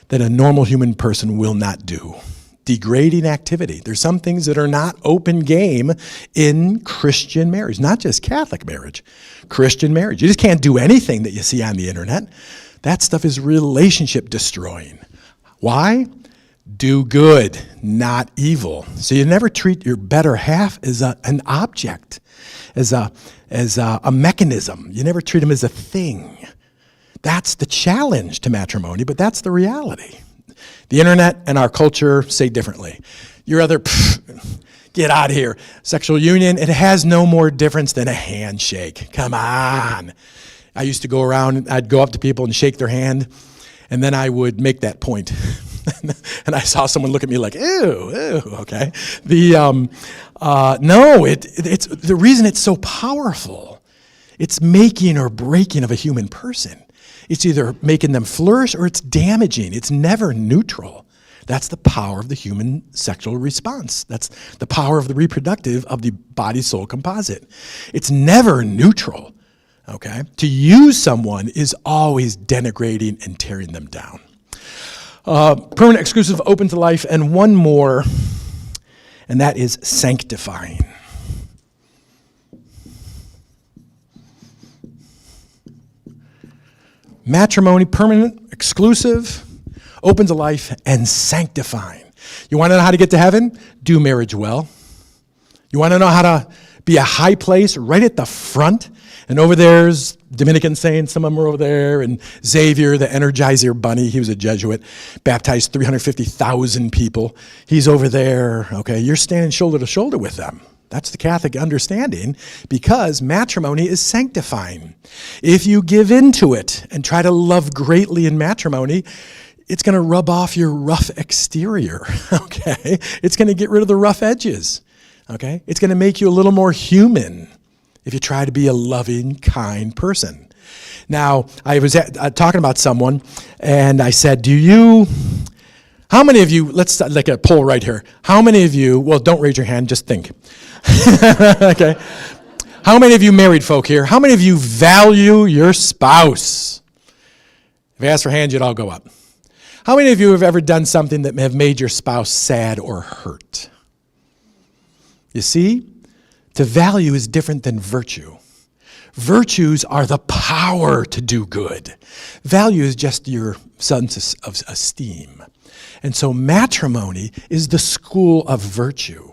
that a normal human person will not do. Degrading activity. There's some things that are not open game in Christian marriage, not just Catholic marriage, Christian marriage. You just can't do anything that you see on the internet. That stuff is relationship destroying. Why? Do good, not evil. So you never treat your better half as an object, as a mechanism. You never treat them as a thing. That's the challenge to matrimony, but that's the reality. The internet and our culture say differently. Your other, get out of here. Sexual union, it has no more difference than a handshake. Come on. I used to go around, I'd go up to people and shake their hand, and then I would make that point. And I saw someone look at me like, ew, okay. It's the reason it's so powerful. It's making or breaking of a human person. It's either making them flourish or it's damaging. It's never neutral. That's the power of the human sexual response. That's the power of the reproductive of the body-soul composite. It's never neutral, okay? To use someone is always denigrating and tearing them down. Permanent, exclusive, open to life, and one more, and that is sanctifying. Matrimony, permanent, exclusive, open to life, and sanctifying. You want to know how to get to heaven? Do marriage well. You want to know how to be a high place? Right at the front. And over there's Dominican saints, some of them are over there, and Xavier, the Energizer Bunny, he was a Jesuit, baptized 350,000 people. He's over there, okay? You're standing shoulder to shoulder with them. That's the Catholic understanding, because matrimony is sanctifying. If you give into it and try to love greatly in matrimony, it's going to rub off your rough exterior, okay? It's going to get rid of the rough edges, okay? It's going to make you a little more human if you try to be a loving, kind person. Now, I was talking about someone, and I said, how many of you, let's like a poll right here. How many of you, well, don't raise your hand, just think. Okay. How many of you married folk here, how many of you value your spouse? If I ask for hands, you'd all go up. How many of you have ever done something that may have made your spouse sad or hurt? You see, to value is different than virtue. Virtues are the power to do good. Value is just your sense of esteem. And so matrimony is the school of virtue.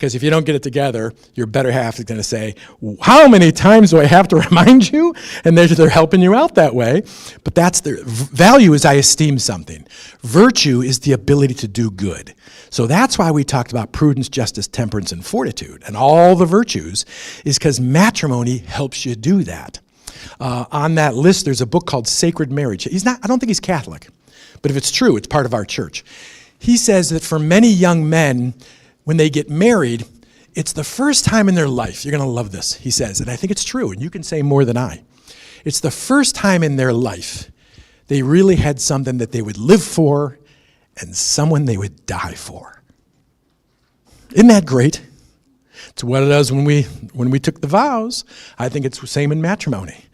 Because if you don't get it together, your better half is going to say, how many times do I have to remind you? And they're helping you out that way. But that's the value is I esteem something. Virtue is the ability to do good. So that's why we talked about prudence, justice, temperance, and fortitude, and all the virtues, is because matrimony helps you do that. On that list, there's a book called Sacred Marriage. I don't think he's Catholic, but if it's true, it's part of our church. He says that for many young men, when they get married, it's the first time in their life. You're going to love this, he says, and I think it's true, and you can say more than I. It's the first time in their life they really had something that they would live for and someone they would die for. Isn't that great? It's what it is when we took the vows. I think it's the same in matrimony.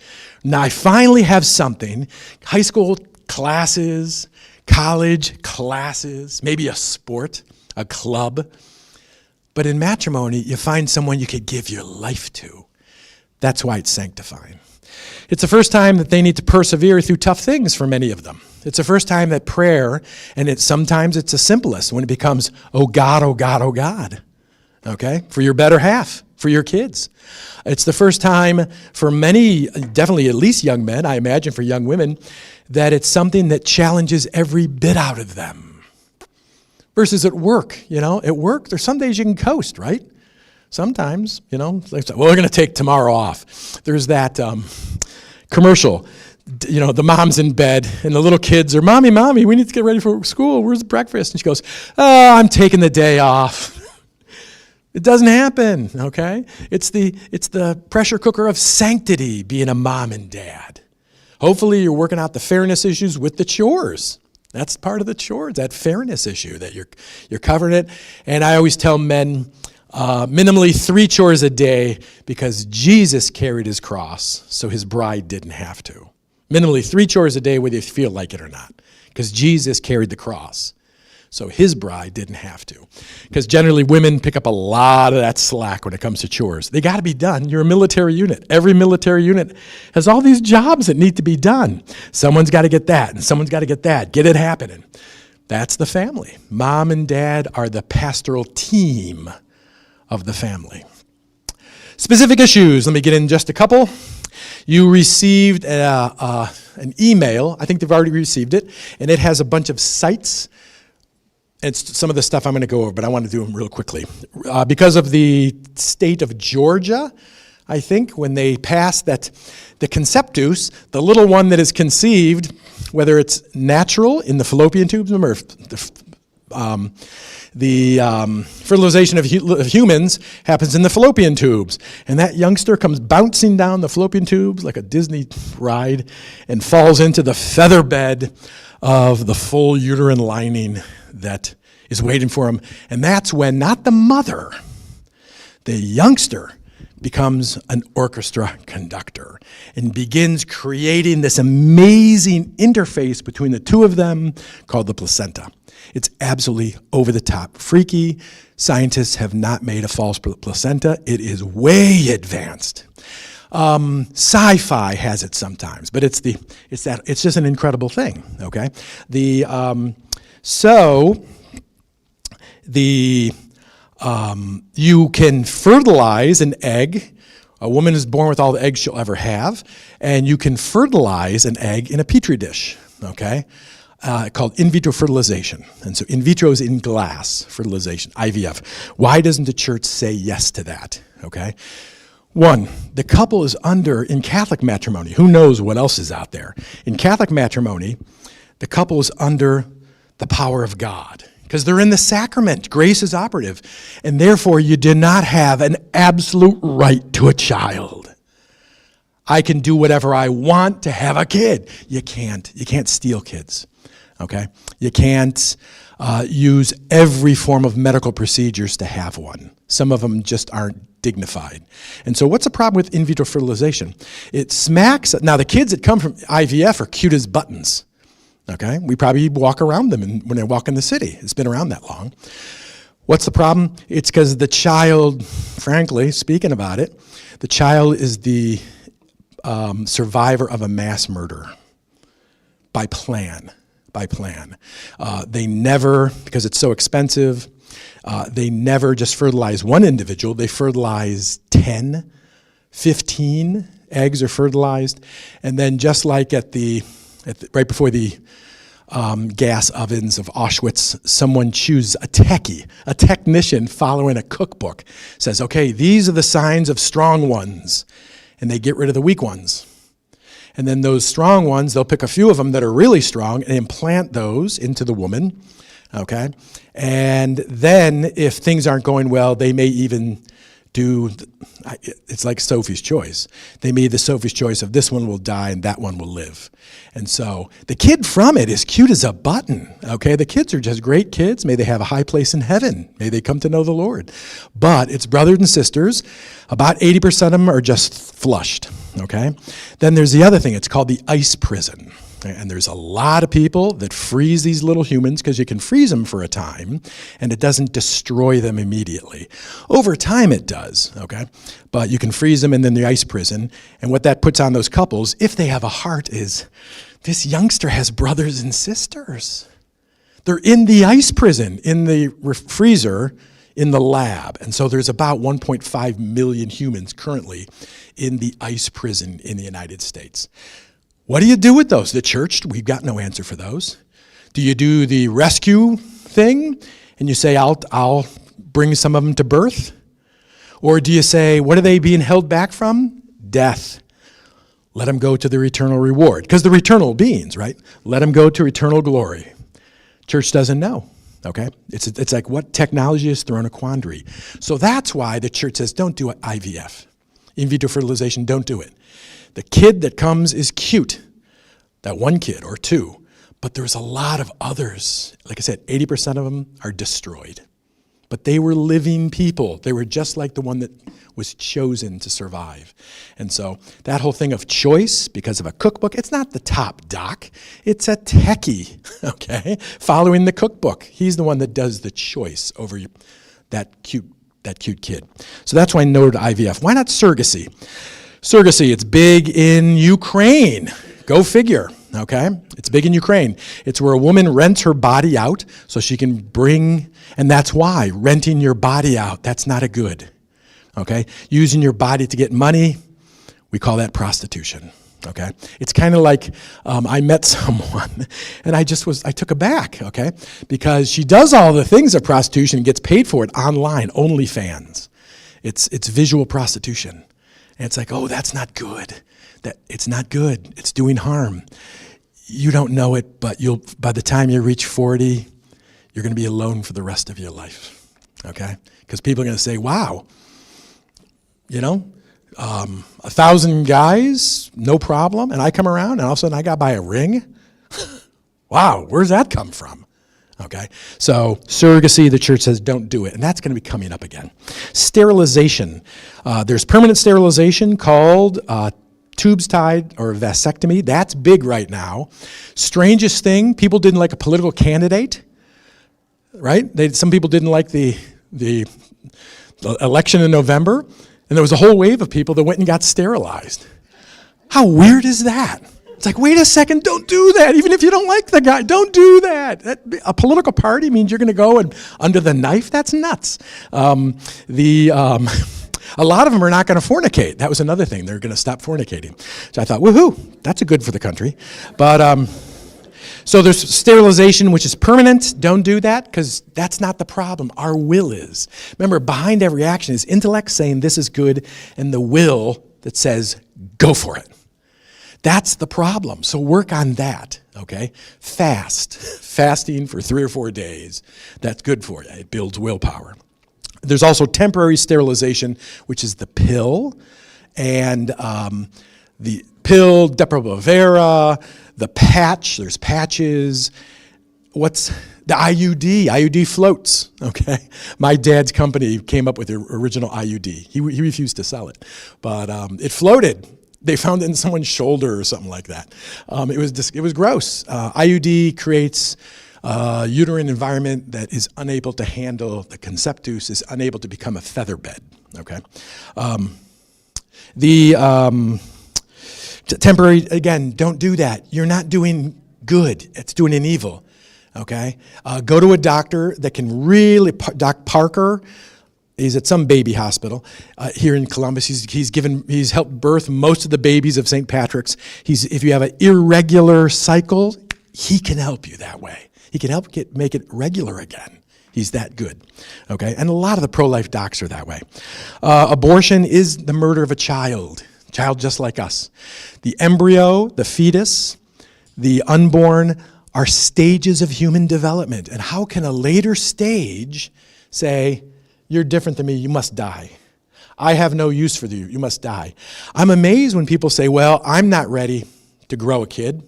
Now I finally have something, high school classes, college classes, maybe a sport, a club. But in matrimony, you find someone you could give your life to. That's why it's sanctifying. It's the first time that they need to persevere through tough things for many of them. It's the first time that prayer, and sometimes it's the simplest when it becomes, oh God, oh God, oh God. Okay? For your better half, for your kids. It's the first time for many, definitely at least young men, I imagine for young women, that it's something that challenges every bit out of them. Versus at work, at work, there's some days you can coast, right? Sometimes, well, we're going to take tomorrow off. There's that commercial, the mom's in bed and the little kids are, Mommy, we need to get ready for school. Where's breakfast? And she goes, oh, I'm taking the day off. It doesn't happen, okay? It's the pressure cooker of sanctity, being a mom and dad. Hopefully you're working out the fairness issues with the chores. That's part of the chores, that fairness issue, that you're covering it. And I always tell men, minimally 3 chores a day, because Jesus carried his cross, so his bride didn't have to. Minimally 3 chores a day, whether you feel like it or not, because Jesus carried the cross, so his bride didn't have to. Because generally women pick up a lot of that slack when it comes to chores. They got to be done. You're a military unit. Every military unit has all these jobs that need to be done. Someone's got to get that, and someone's got to get that. Get it happening. That's the family. Mom and dad are the pastoral team of the family. Specific issues, let me get in just a couple. You received an email, I think they've already received it, and it has a bunch of sites. It's some of the stuff I'm going to go over, but I want to do them real quickly. Because of the state of Georgia, I think, when they passed that the conceptus, the little one that is conceived, whether it's natural in the fallopian tubes or the fertilization of humans happens in the fallopian tubes. And that youngster comes bouncing down the fallopian tubes like a Disney ride and falls into the feather bed of the full uterine lining that is waiting for him. And that's when not the mother, the youngster becomes an orchestra conductor and begins creating this amazing interface between the two of them called the placenta. It's absolutely over the top, freaky. Scientists have not made a false placenta. It is way advanced. Sci-fi has it sometimes, but it's just an incredible thing. Okay, you can fertilize an egg. A woman is born with all the eggs she'll ever have, and you can fertilize an egg in a petri dish. Okay. Called in vitro fertilization. And so in vitro is in glass fertilization, IVF. Why doesn't the church say yes to that? Okay. 1, the couple is in Catholic matrimony. Who knows what else is out there? In Catholic matrimony, the couple is under the power of God because they're in the sacrament. Grace is operative. And therefore, you do not have an absolute right to a child. I can do whatever I want to have a kid. You can't. You can't steal kids. Okay? You can't use every form of medical procedures to have one. Some of them just aren't dignified. And so what's the problem with in vitro fertilization? It smacks. Now, the kids that come from IVF are cute as buttons. Okay? We probably walk around them when they walk in the city. It's been around that long. What's the problem? It's because the child, frankly, speaking about it, the child is the survivor of a mass murder by plan. They never, because it's so expensive, They never just fertilize one individual. They fertilize 10, 15 eggs are fertilized. And then just like right before the gas ovens of Auschwitz, someone chooses a technician following a cookbook, says, okay, these are the signs of strong ones, and they get rid of the weak ones. And then those strong ones, they'll pick a few of them that are really strong and implant those into the woman, okay? And then if things aren't going well, they may even it's like Sophie's Choice. They made the Sophie's Choice of this one will die and that one will live. And so the kid from it is cute as a button, okay? The kids are just great kids. May they have a high place in heaven. May they come to know the Lord. But it's brothers and sisters. About 80% of them are just flushed, okay? Then there's the other thing. It's called the ice prison. And there's a lot of people that freeze these little humans because you can freeze them for a time and it doesn't destroy them immediately. Over time it does, okay? But you can freeze them and then the ice prison. And what that puts on those couples, if they have a heart, is this youngster has brothers and sisters. They're in the ice prison, in the freezer, in the lab. And so there's about 1.5 million humans currently in the ice prison in the United States. What do you do with those? The church, we've got no answer for those. Do you do the rescue thing and you say, I'll bring some of them to birth? Or do you say, what are they being held back from? Death. Let them go to their eternal reward. Because they're eternal beings, right? Let them go to eternal glory. Church doesn't know, okay? It's like what technology has thrown a quandary. So that's why the church says, don't do IVF. In vitro fertilization, don't do it. The kid that comes is cute, that one kid or two, but there's a lot of others. Like I said, 80% of them are destroyed. But they were living people. They were just like the one that was chosen to survive. And so that whole thing of choice, because of a cookbook, it's not the top doc. It's a techie, okay, following the cookbook. He's the one that does the choice over that cute kid. So that's why no to IVF. Why not surrogacy? Surrogacy, it's big in Ukraine. Go figure, okay? It's big in Ukraine. It's where a woman rents her body out so she can bring, and that's why renting your body out, that's not a good, okay? Using your body to get money, we call that prostitution, okay? It's kind of like I met someone and I took aback, okay? Because she does all the things of prostitution and gets paid for it online, OnlyFans. It's visual prostitution. And it's like, oh, that's not good. It's not good. It's doing harm. You don't know it, but by the time you reach 40, you're going to be alone for the rest of your life, okay? Because people are going to say, wow, 1,000 guys, no problem, and I come around, and all of a sudden I got to buy a ring? Wow, where's that come from? Okay, so surrogacy, the church says don't do it, and that's going to be coming up again. Sterilization. There's permanent sterilization called tubes tied or vasectomy. That's big right now. Strangest thing, people didn't like a political candidate, right? Some people didn't like the election in November, and there was a whole wave of people that went and got sterilized. How weird is that? It's like, wait a second, don't do that. Even if you don't like the guy, don't do that. A political party means you're going to go and under the knife? That's nuts. A lot of them are not going to fornicate. That was another thing. They're going to stop fornicating. So I thought, woohoo, that's good for the country. But so there's sterilization, which is permanent. Don't do that because that's not the problem. Our will is. Remember, behind every action is intellect saying this is good and the will that says go for it. That's the problem. So work on that, okay? Fasting for 3 or 4 days. That's good for you. It builds willpower. There's also temporary sterilization, which is the pill, and the pill, Depo-Provera, the patch. There's patches. What's the IUD? IUD floats, okay? My dad's company came up with the original IUD. He refused to sell it, but it floated. They found it in someone's shoulder or something like that. It was gross. IUD creates a uterine environment that is unable to handle the conceptus, is unable to become a feather bed, okay? Temporary, again, don't do that. You're not doing good. It's doing an evil, okay? Go to a doctor that can really, Doc Parker, he's at some baby hospital here in Columbus. He's helped birth most of the babies of St. Patrick's. If you have an irregular cycle, he can help you that way. He can help make it regular again. He's that good, okay? And a lot of the pro-life docs are that way. Abortion is the murder of a child just like us. The embryo, the fetus, the unborn are stages of human development. And how can a later stage say, you're different than me, you must die. I have no use for you, you must die. I'm amazed when people say, well, I'm not ready to grow a kid,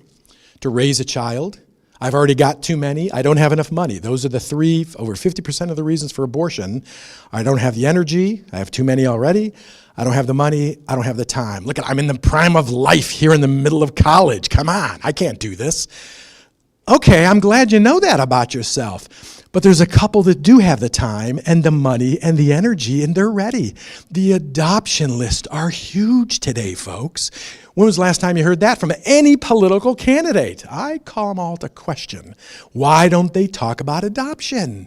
to raise a child. I've already got too many. I don't have enough money. Those are the three, over 50% of the reasons for abortion. I don't have the energy. I have too many already. I don't have the money. I don't have the time. Look, I'm in the prime of life here in the middle of college. Come on, I can't do this. Okay, I'm glad you know that about yourself. But there's a couple that do have the time and the money and the energy, and they're ready. The adoption lists are huge today, folks. When was the last time you heard that from any political candidate? I call them all to question. Why don't they talk about adoption?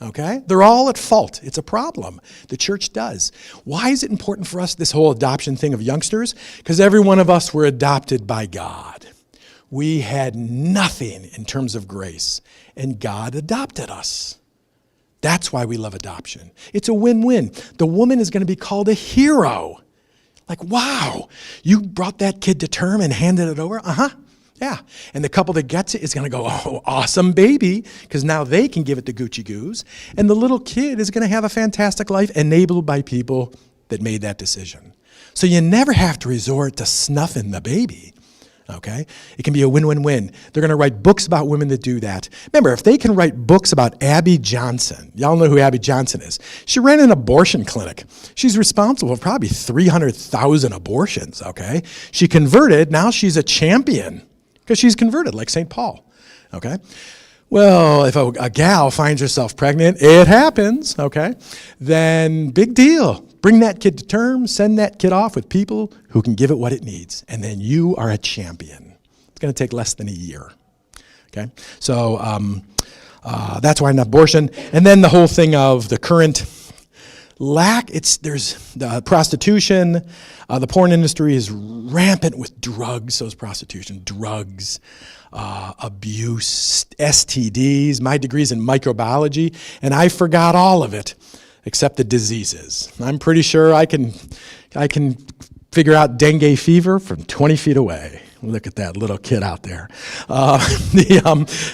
Okay? They're all at fault. It's a problem. The church does. Why is it important for us, this whole adoption thing of youngsters? Because every one of us were adopted by God. We had nothing in terms of grace, and God adopted us. That's why we love adoption. It's a win-win. The woman is going to be called a hero. Like, wow, you brought that kid to term and handed it over? Yeah. And the couple that gets it is going to go, oh, awesome baby, because now they can give it to Gucci Goose. And the little kid is going to have a fantastic life enabled by people that made that decision. So you never have to resort to snuffing the baby. Okay? It can be a win-win-win. They're going to write books about women that do that. Remember, if they can write books about Abby Johnson, y'all know who Abby Johnson is. She ran an abortion clinic. She's responsible for probably 300,000 abortions, okay? She converted, now she's a champion because she's converted like St. Paul, okay? Well, if a gal finds herself pregnant, it happens, okay? Then big deal. Bring that kid to term, send that kid off with people who can give it what it needs, and then you are a champion. It's going to take less than a year, okay? So that's why an abortion. And then the whole thing of the current there's the prostitution. The porn industry is rampant with drugs, so is prostitution, drugs, abuse, STDs. My degree's in microbiology, and I forgot all of it except the diseases. I'm pretty sure I can figure out dengue fever from 20 feet away. Look at that little kid out there. It's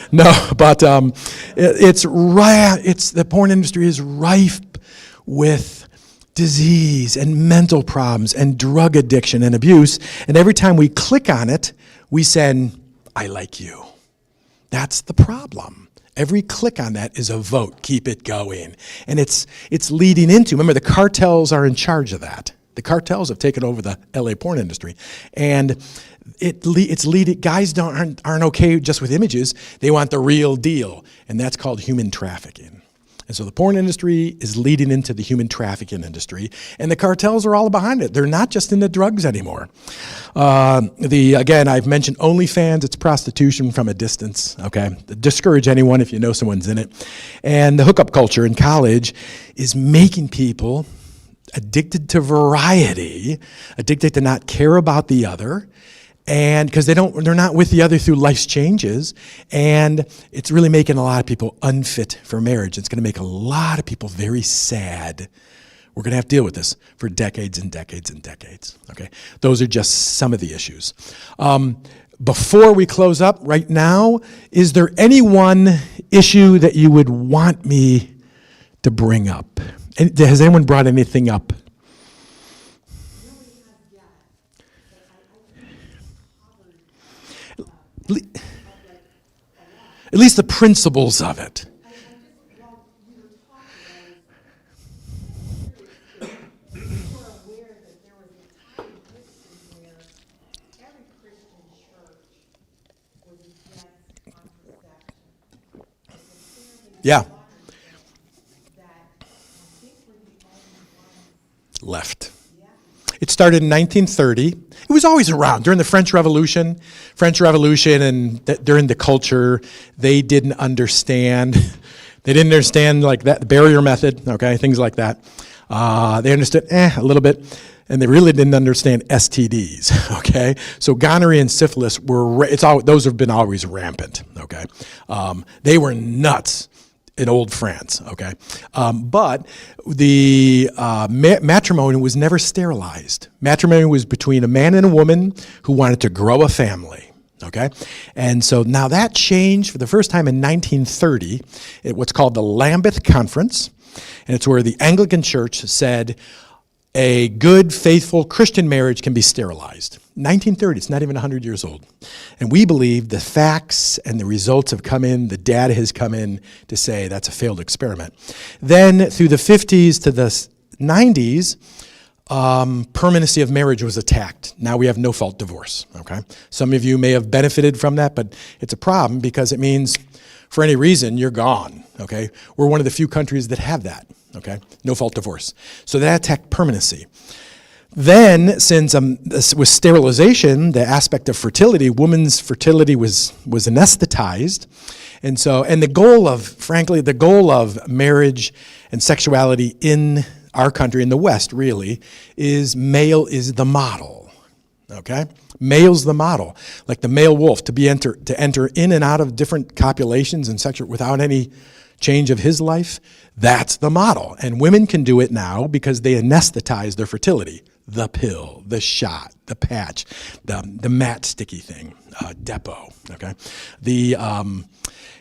the porn industry is rife with disease and mental problems and drug addiction and abuse. And every time we click on it, we send, I like you. That's the problem. Every click on that is a vote. Keep it going. And it's leading into, remember, the cartels are in charge of that. The cartels have taken over the LA porn industry. And it's leading, guys aren't okay just with images. They want the real deal. And that's called human trafficking. And so the porn industry is leading into the human trafficking industry, and the cartels are all behind it. They're not just into drugs anymore. Again, I've mentioned OnlyFans. It's prostitution from a distance, okay? Discourage anyone if you know someone's in it. And the hookup culture in college is making people addicted to variety, addicted to not care about the other, and because they're not with the other through life's changes, and it's really making a lot of people unfit for marriage. It's going to make a lot of people very sad. We're going to have to deal with this for decades and decades and decades. Okay, those are just some of the issues. Before we close up right now, is there any one issue that you would want me to bring up? And has anyone brought anything up? At least the principles of it. Yeah. Left. It's started in 1930. It was always around during the French Revolution. And during the culture, they didn't understand. They didn't understand like that, the barrier method, okay, things like that. They understood a little bit, and they really didn't understand STDs, okay? So gonorrhea and syphilis those have been always rampant, okay? They were nuts in old France, okay? But the matrimony was never sterilized. Matrimony was between a man and a woman who wanted to grow a family, okay? And so now that changed for the first time in 1930 at what's called the Lambeth Conference, and it's where the Anglican Church said a good, faithful Christian marriage can be sterilized. 1930, it's not even 100 years old. And we believe the facts and the results have come in, the data has come in to say that's a failed experiment. Then through the 50s to the 90s, permanency of marriage was attacked. Now we have no-fault divorce, okay? Some of you may have benefited from that, but it's a problem because it means for any reason you're gone, okay? We're one of the few countries that have that, okay? No-fault divorce. So that attacked permanency. Then, since with sterilization, the aspect of fertility, women's fertility was anesthetized. And the goal of marriage and sexuality in our country, in the West, really, is male is the model, okay? Male's the model, like the male wolf, to enter in and out of different copulations and sexual without any change of his life. That's the model. And women can do it now because they anesthetize their fertility. The pill, the shot, the patch, the matte sticky thing, Depo, okay?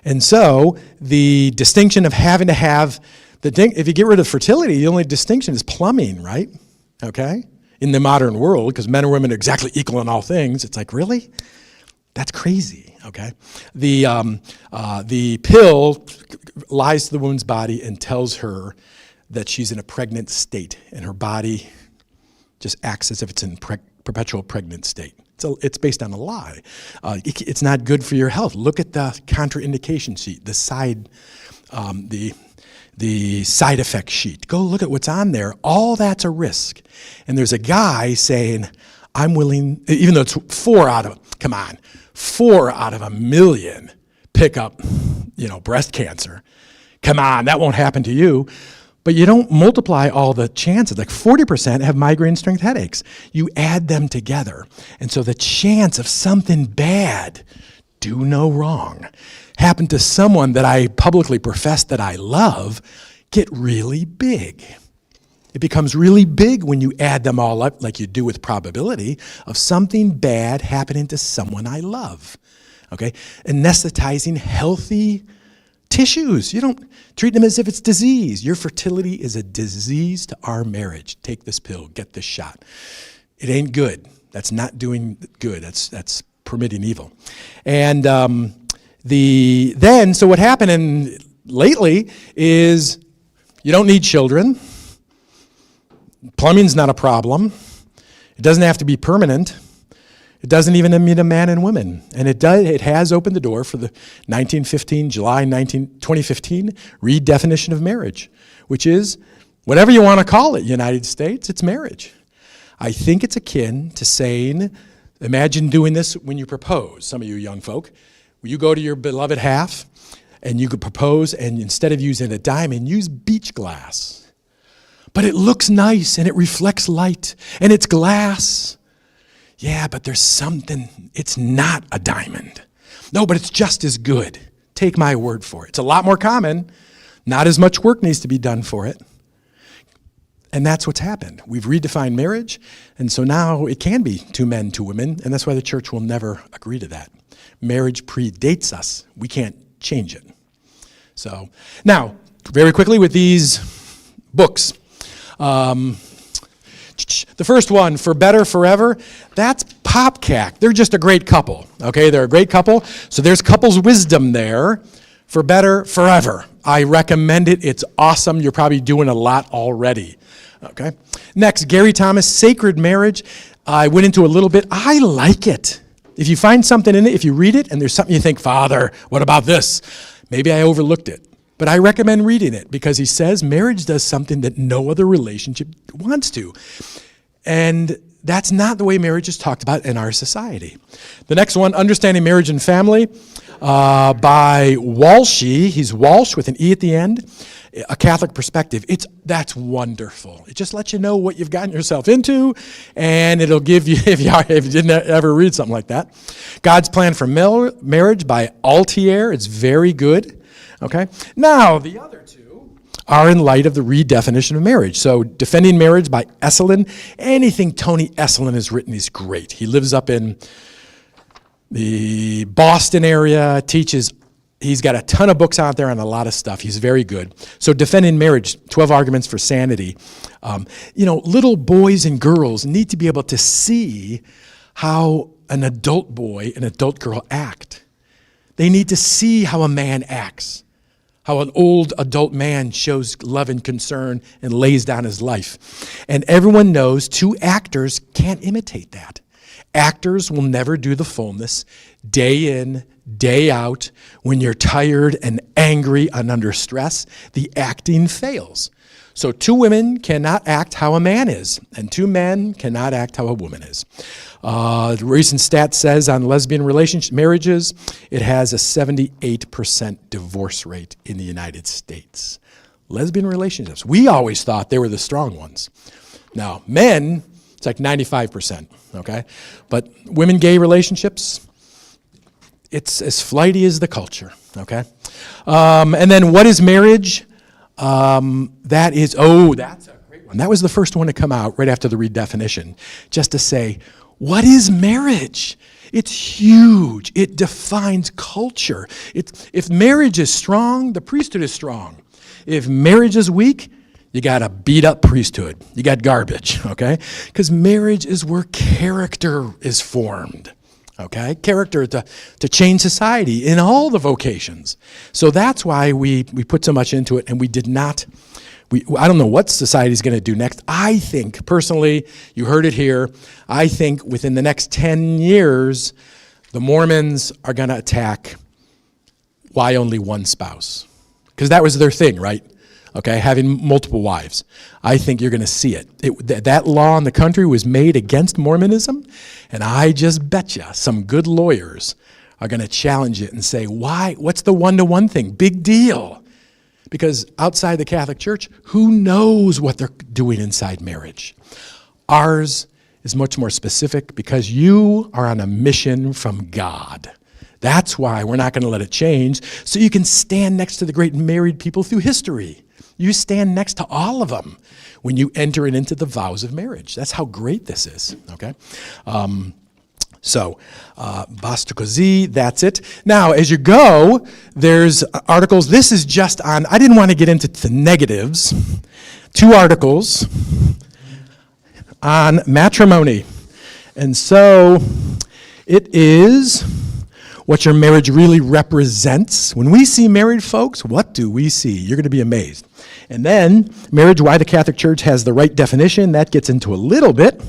And so the distinction of having to have, if you get rid of fertility, the only distinction is plumbing, right? Okay? In the modern world, because men and women are exactly equal in all things, it's like, really? That's crazy, okay? The pill lies to the woman's body and tells her that she's in a pregnant state, and her body just acts as if it's in perpetual pregnant state. It's based on a lie. It's not good for your health. Look at the contraindication sheet, the side effect sheet. Go look at what's on there. All that's a risk. And there's a guy saying, I'm willing, even though it's 4 out of a million pick up, breast cancer. Come on, that won't happen to you. But you don't multiply all the chances. Like 40% have migraine strength headaches. You add them together. And so the chance of something bad, do no wrong, happen to someone that I publicly profess that I love, get really big. It becomes really big when you add them all up like you do with probability of something bad happening to someone I love. Okay? Anesthetizing healthy tissues. You don't treat them as if it's disease. Your fertility is a disease to our marriage. Take this pill, get this shot. It ain't good. That's not doing good. That's permitting evil. And so what happened lately is you don't need children. Plumbing's not a problem. It doesn't have to be permanent. It doesn't even mean a man and women. And it has opened the door for the July 2015 redefinition of marriage, which is whatever you want to call it, United States, it's marriage. I think it's akin to saying, imagine doing this when you propose, some of you young folk. You go to your beloved half and you could propose, and instead of using a diamond, use beach glass. But it looks nice and it reflects light and it's glass. Yeah, but there's something, it's not a diamond. No, but it's just as good. Take my word for it. It's a lot more common. Not as much work needs to be done for it. And that's what's happened. We've redefined marriage, and so now it can be 2 men, 2 women, and that's why the church will never agree to that. Marriage predates us. We can't change it. So, now, very quickly with these books. The first one, For Better Forever, that's Popcac. They're just a great couple, okay? They're a great couple. So there's couples wisdom there. For Better Forever. I recommend it. It's awesome. You're probably doing a lot already, okay? Next, Gary Thomas, Sacred Marriage. I went into a little bit. I like it. If you find something in it, if you read it, and there's something you think, Father, what about this? Maybe I overlooked it. But I recommend reading it because he says marriage does something that no other relationship wants to. And that's not the way marriage is talked about in our society. The next one, Understanding Marriage and Family, by Walshy. He's Walsh with an E at the end. A Catholic Perspective. That's wonderful. It just lets you know what you've gotten yourself into, and it'll give you, if you didn't ever read something like that. God's Plan for Marriage by Altier. It's very good. Okay. Now, the other two are in light of the redefinition of marriage. So, Defending Marriage by Esselin. Anything Tony Esselin has written is great. He lives up in the Boston area, teaches. He's got a ton of books out there on a lot of stuff. He's very good. So Defending Marriage, 12 Arguments for Sanity. Little boys and girls need to be able to see how an adult boy and adult girl act. They need to see how a man acts, how an old adult man shows love and concern and lays down his life. And everyone knows two actors can't imitate that. Actors will never do the fullness day in, day out. When you're tired and angry and under stress, the acting fails. So two women cannot act how a man is, and two men cannot act how a woman is. The recent stat says on lesbian marriages, it has a 78% divorce rate in the United States. Lesbian relationships, we always thought they were the strong ones. Now, men, it's like 95%, okay? But women-gay relationships, it's as flighty as the culture, okay? And then what is marriage? That's a great one. That was the first one to come out right after the redefinition, just to say, what is marriage? It's huge. It defines culture. If marriage is strong, the priesthood is strong. If marriage is weak, you got a beat-up priesthood. You got garbage, okay? Because marriage is where character is formed, okay? Character to change society in all the vocations. So that's why we put so much into it, and we did not. I don't know what society's going to do next. I think, personally, you heard it here, I think within the next 10 years, the Mormons are going to attack why only one spouse. Because that was their thing, right? Okay, having multiple wives. I think you're going to see it. That law in the country was made against Mormonism, and I just bet you some good lawyers are going to challenge it and say, why? What's the one-to-one thing? Big deal. Because outside the Catholic Church, who knows what they're doing inside marriage? Ours is much more specific because you are on a mission from God. That's why we're not going to let it change, so you can stand next to the great married people through history. You stand next to all of them when you enter into the vows of marriage. That's how great this is, okay? Basta così, that's it. Now, as you go, there's articles. This is just on, I didn't want to get into the negatives. 2 articles on matrimony. And so it is what your marriage really represents. When we see married folks, what do we see? You're going to be amazed. And then, marriage, why the Catholic Church has the right definition. That gets into a little bit.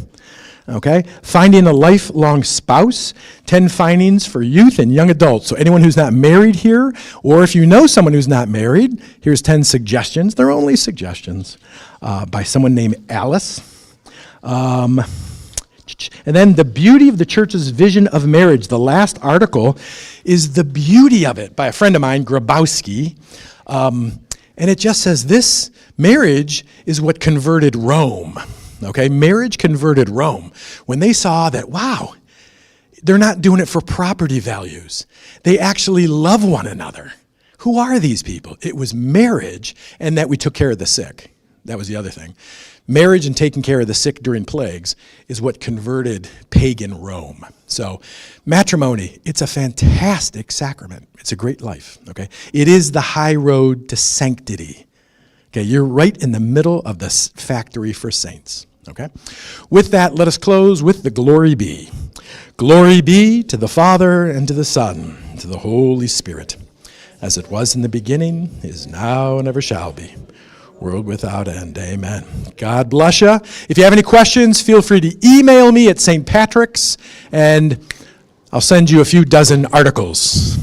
Okay? Finding a lifelong spouse. 10 findings for youth and young adults. So anyone who's not married here, or if you know someone who's not married, here's 10 suggestions. They're only suggestions by someone named Alice. And then the beauty of the church's vision of marriage. The last article is the beauty of it by a friend of mine, Grabowski. And it just says this marriage is what converted Rome. Okay, marriage converted Rome. When they saw that, wow, they're not doing it for property values. They actually love one another. Who are these people? It was marriage and that we took care of the sick. That was the other thing. Marriage and taking care of the sick during plagues is what converted pagan Rome. So matrimony, it's a fantastic sacrament. It's a great life, okay? It is the high road to sanctity. Okay, you're right in the middle of the factory for saints, okay? With that, let us close with the Glory Be. Glory be to the Father, and to the Son, and to the Holy Spirit, as it was in the beginning, is now, and ever shall be, world without end. Amen. God bless you. If you have any questions, feel free to email me at St. Patrick's, and I'll send you a few dozen articles.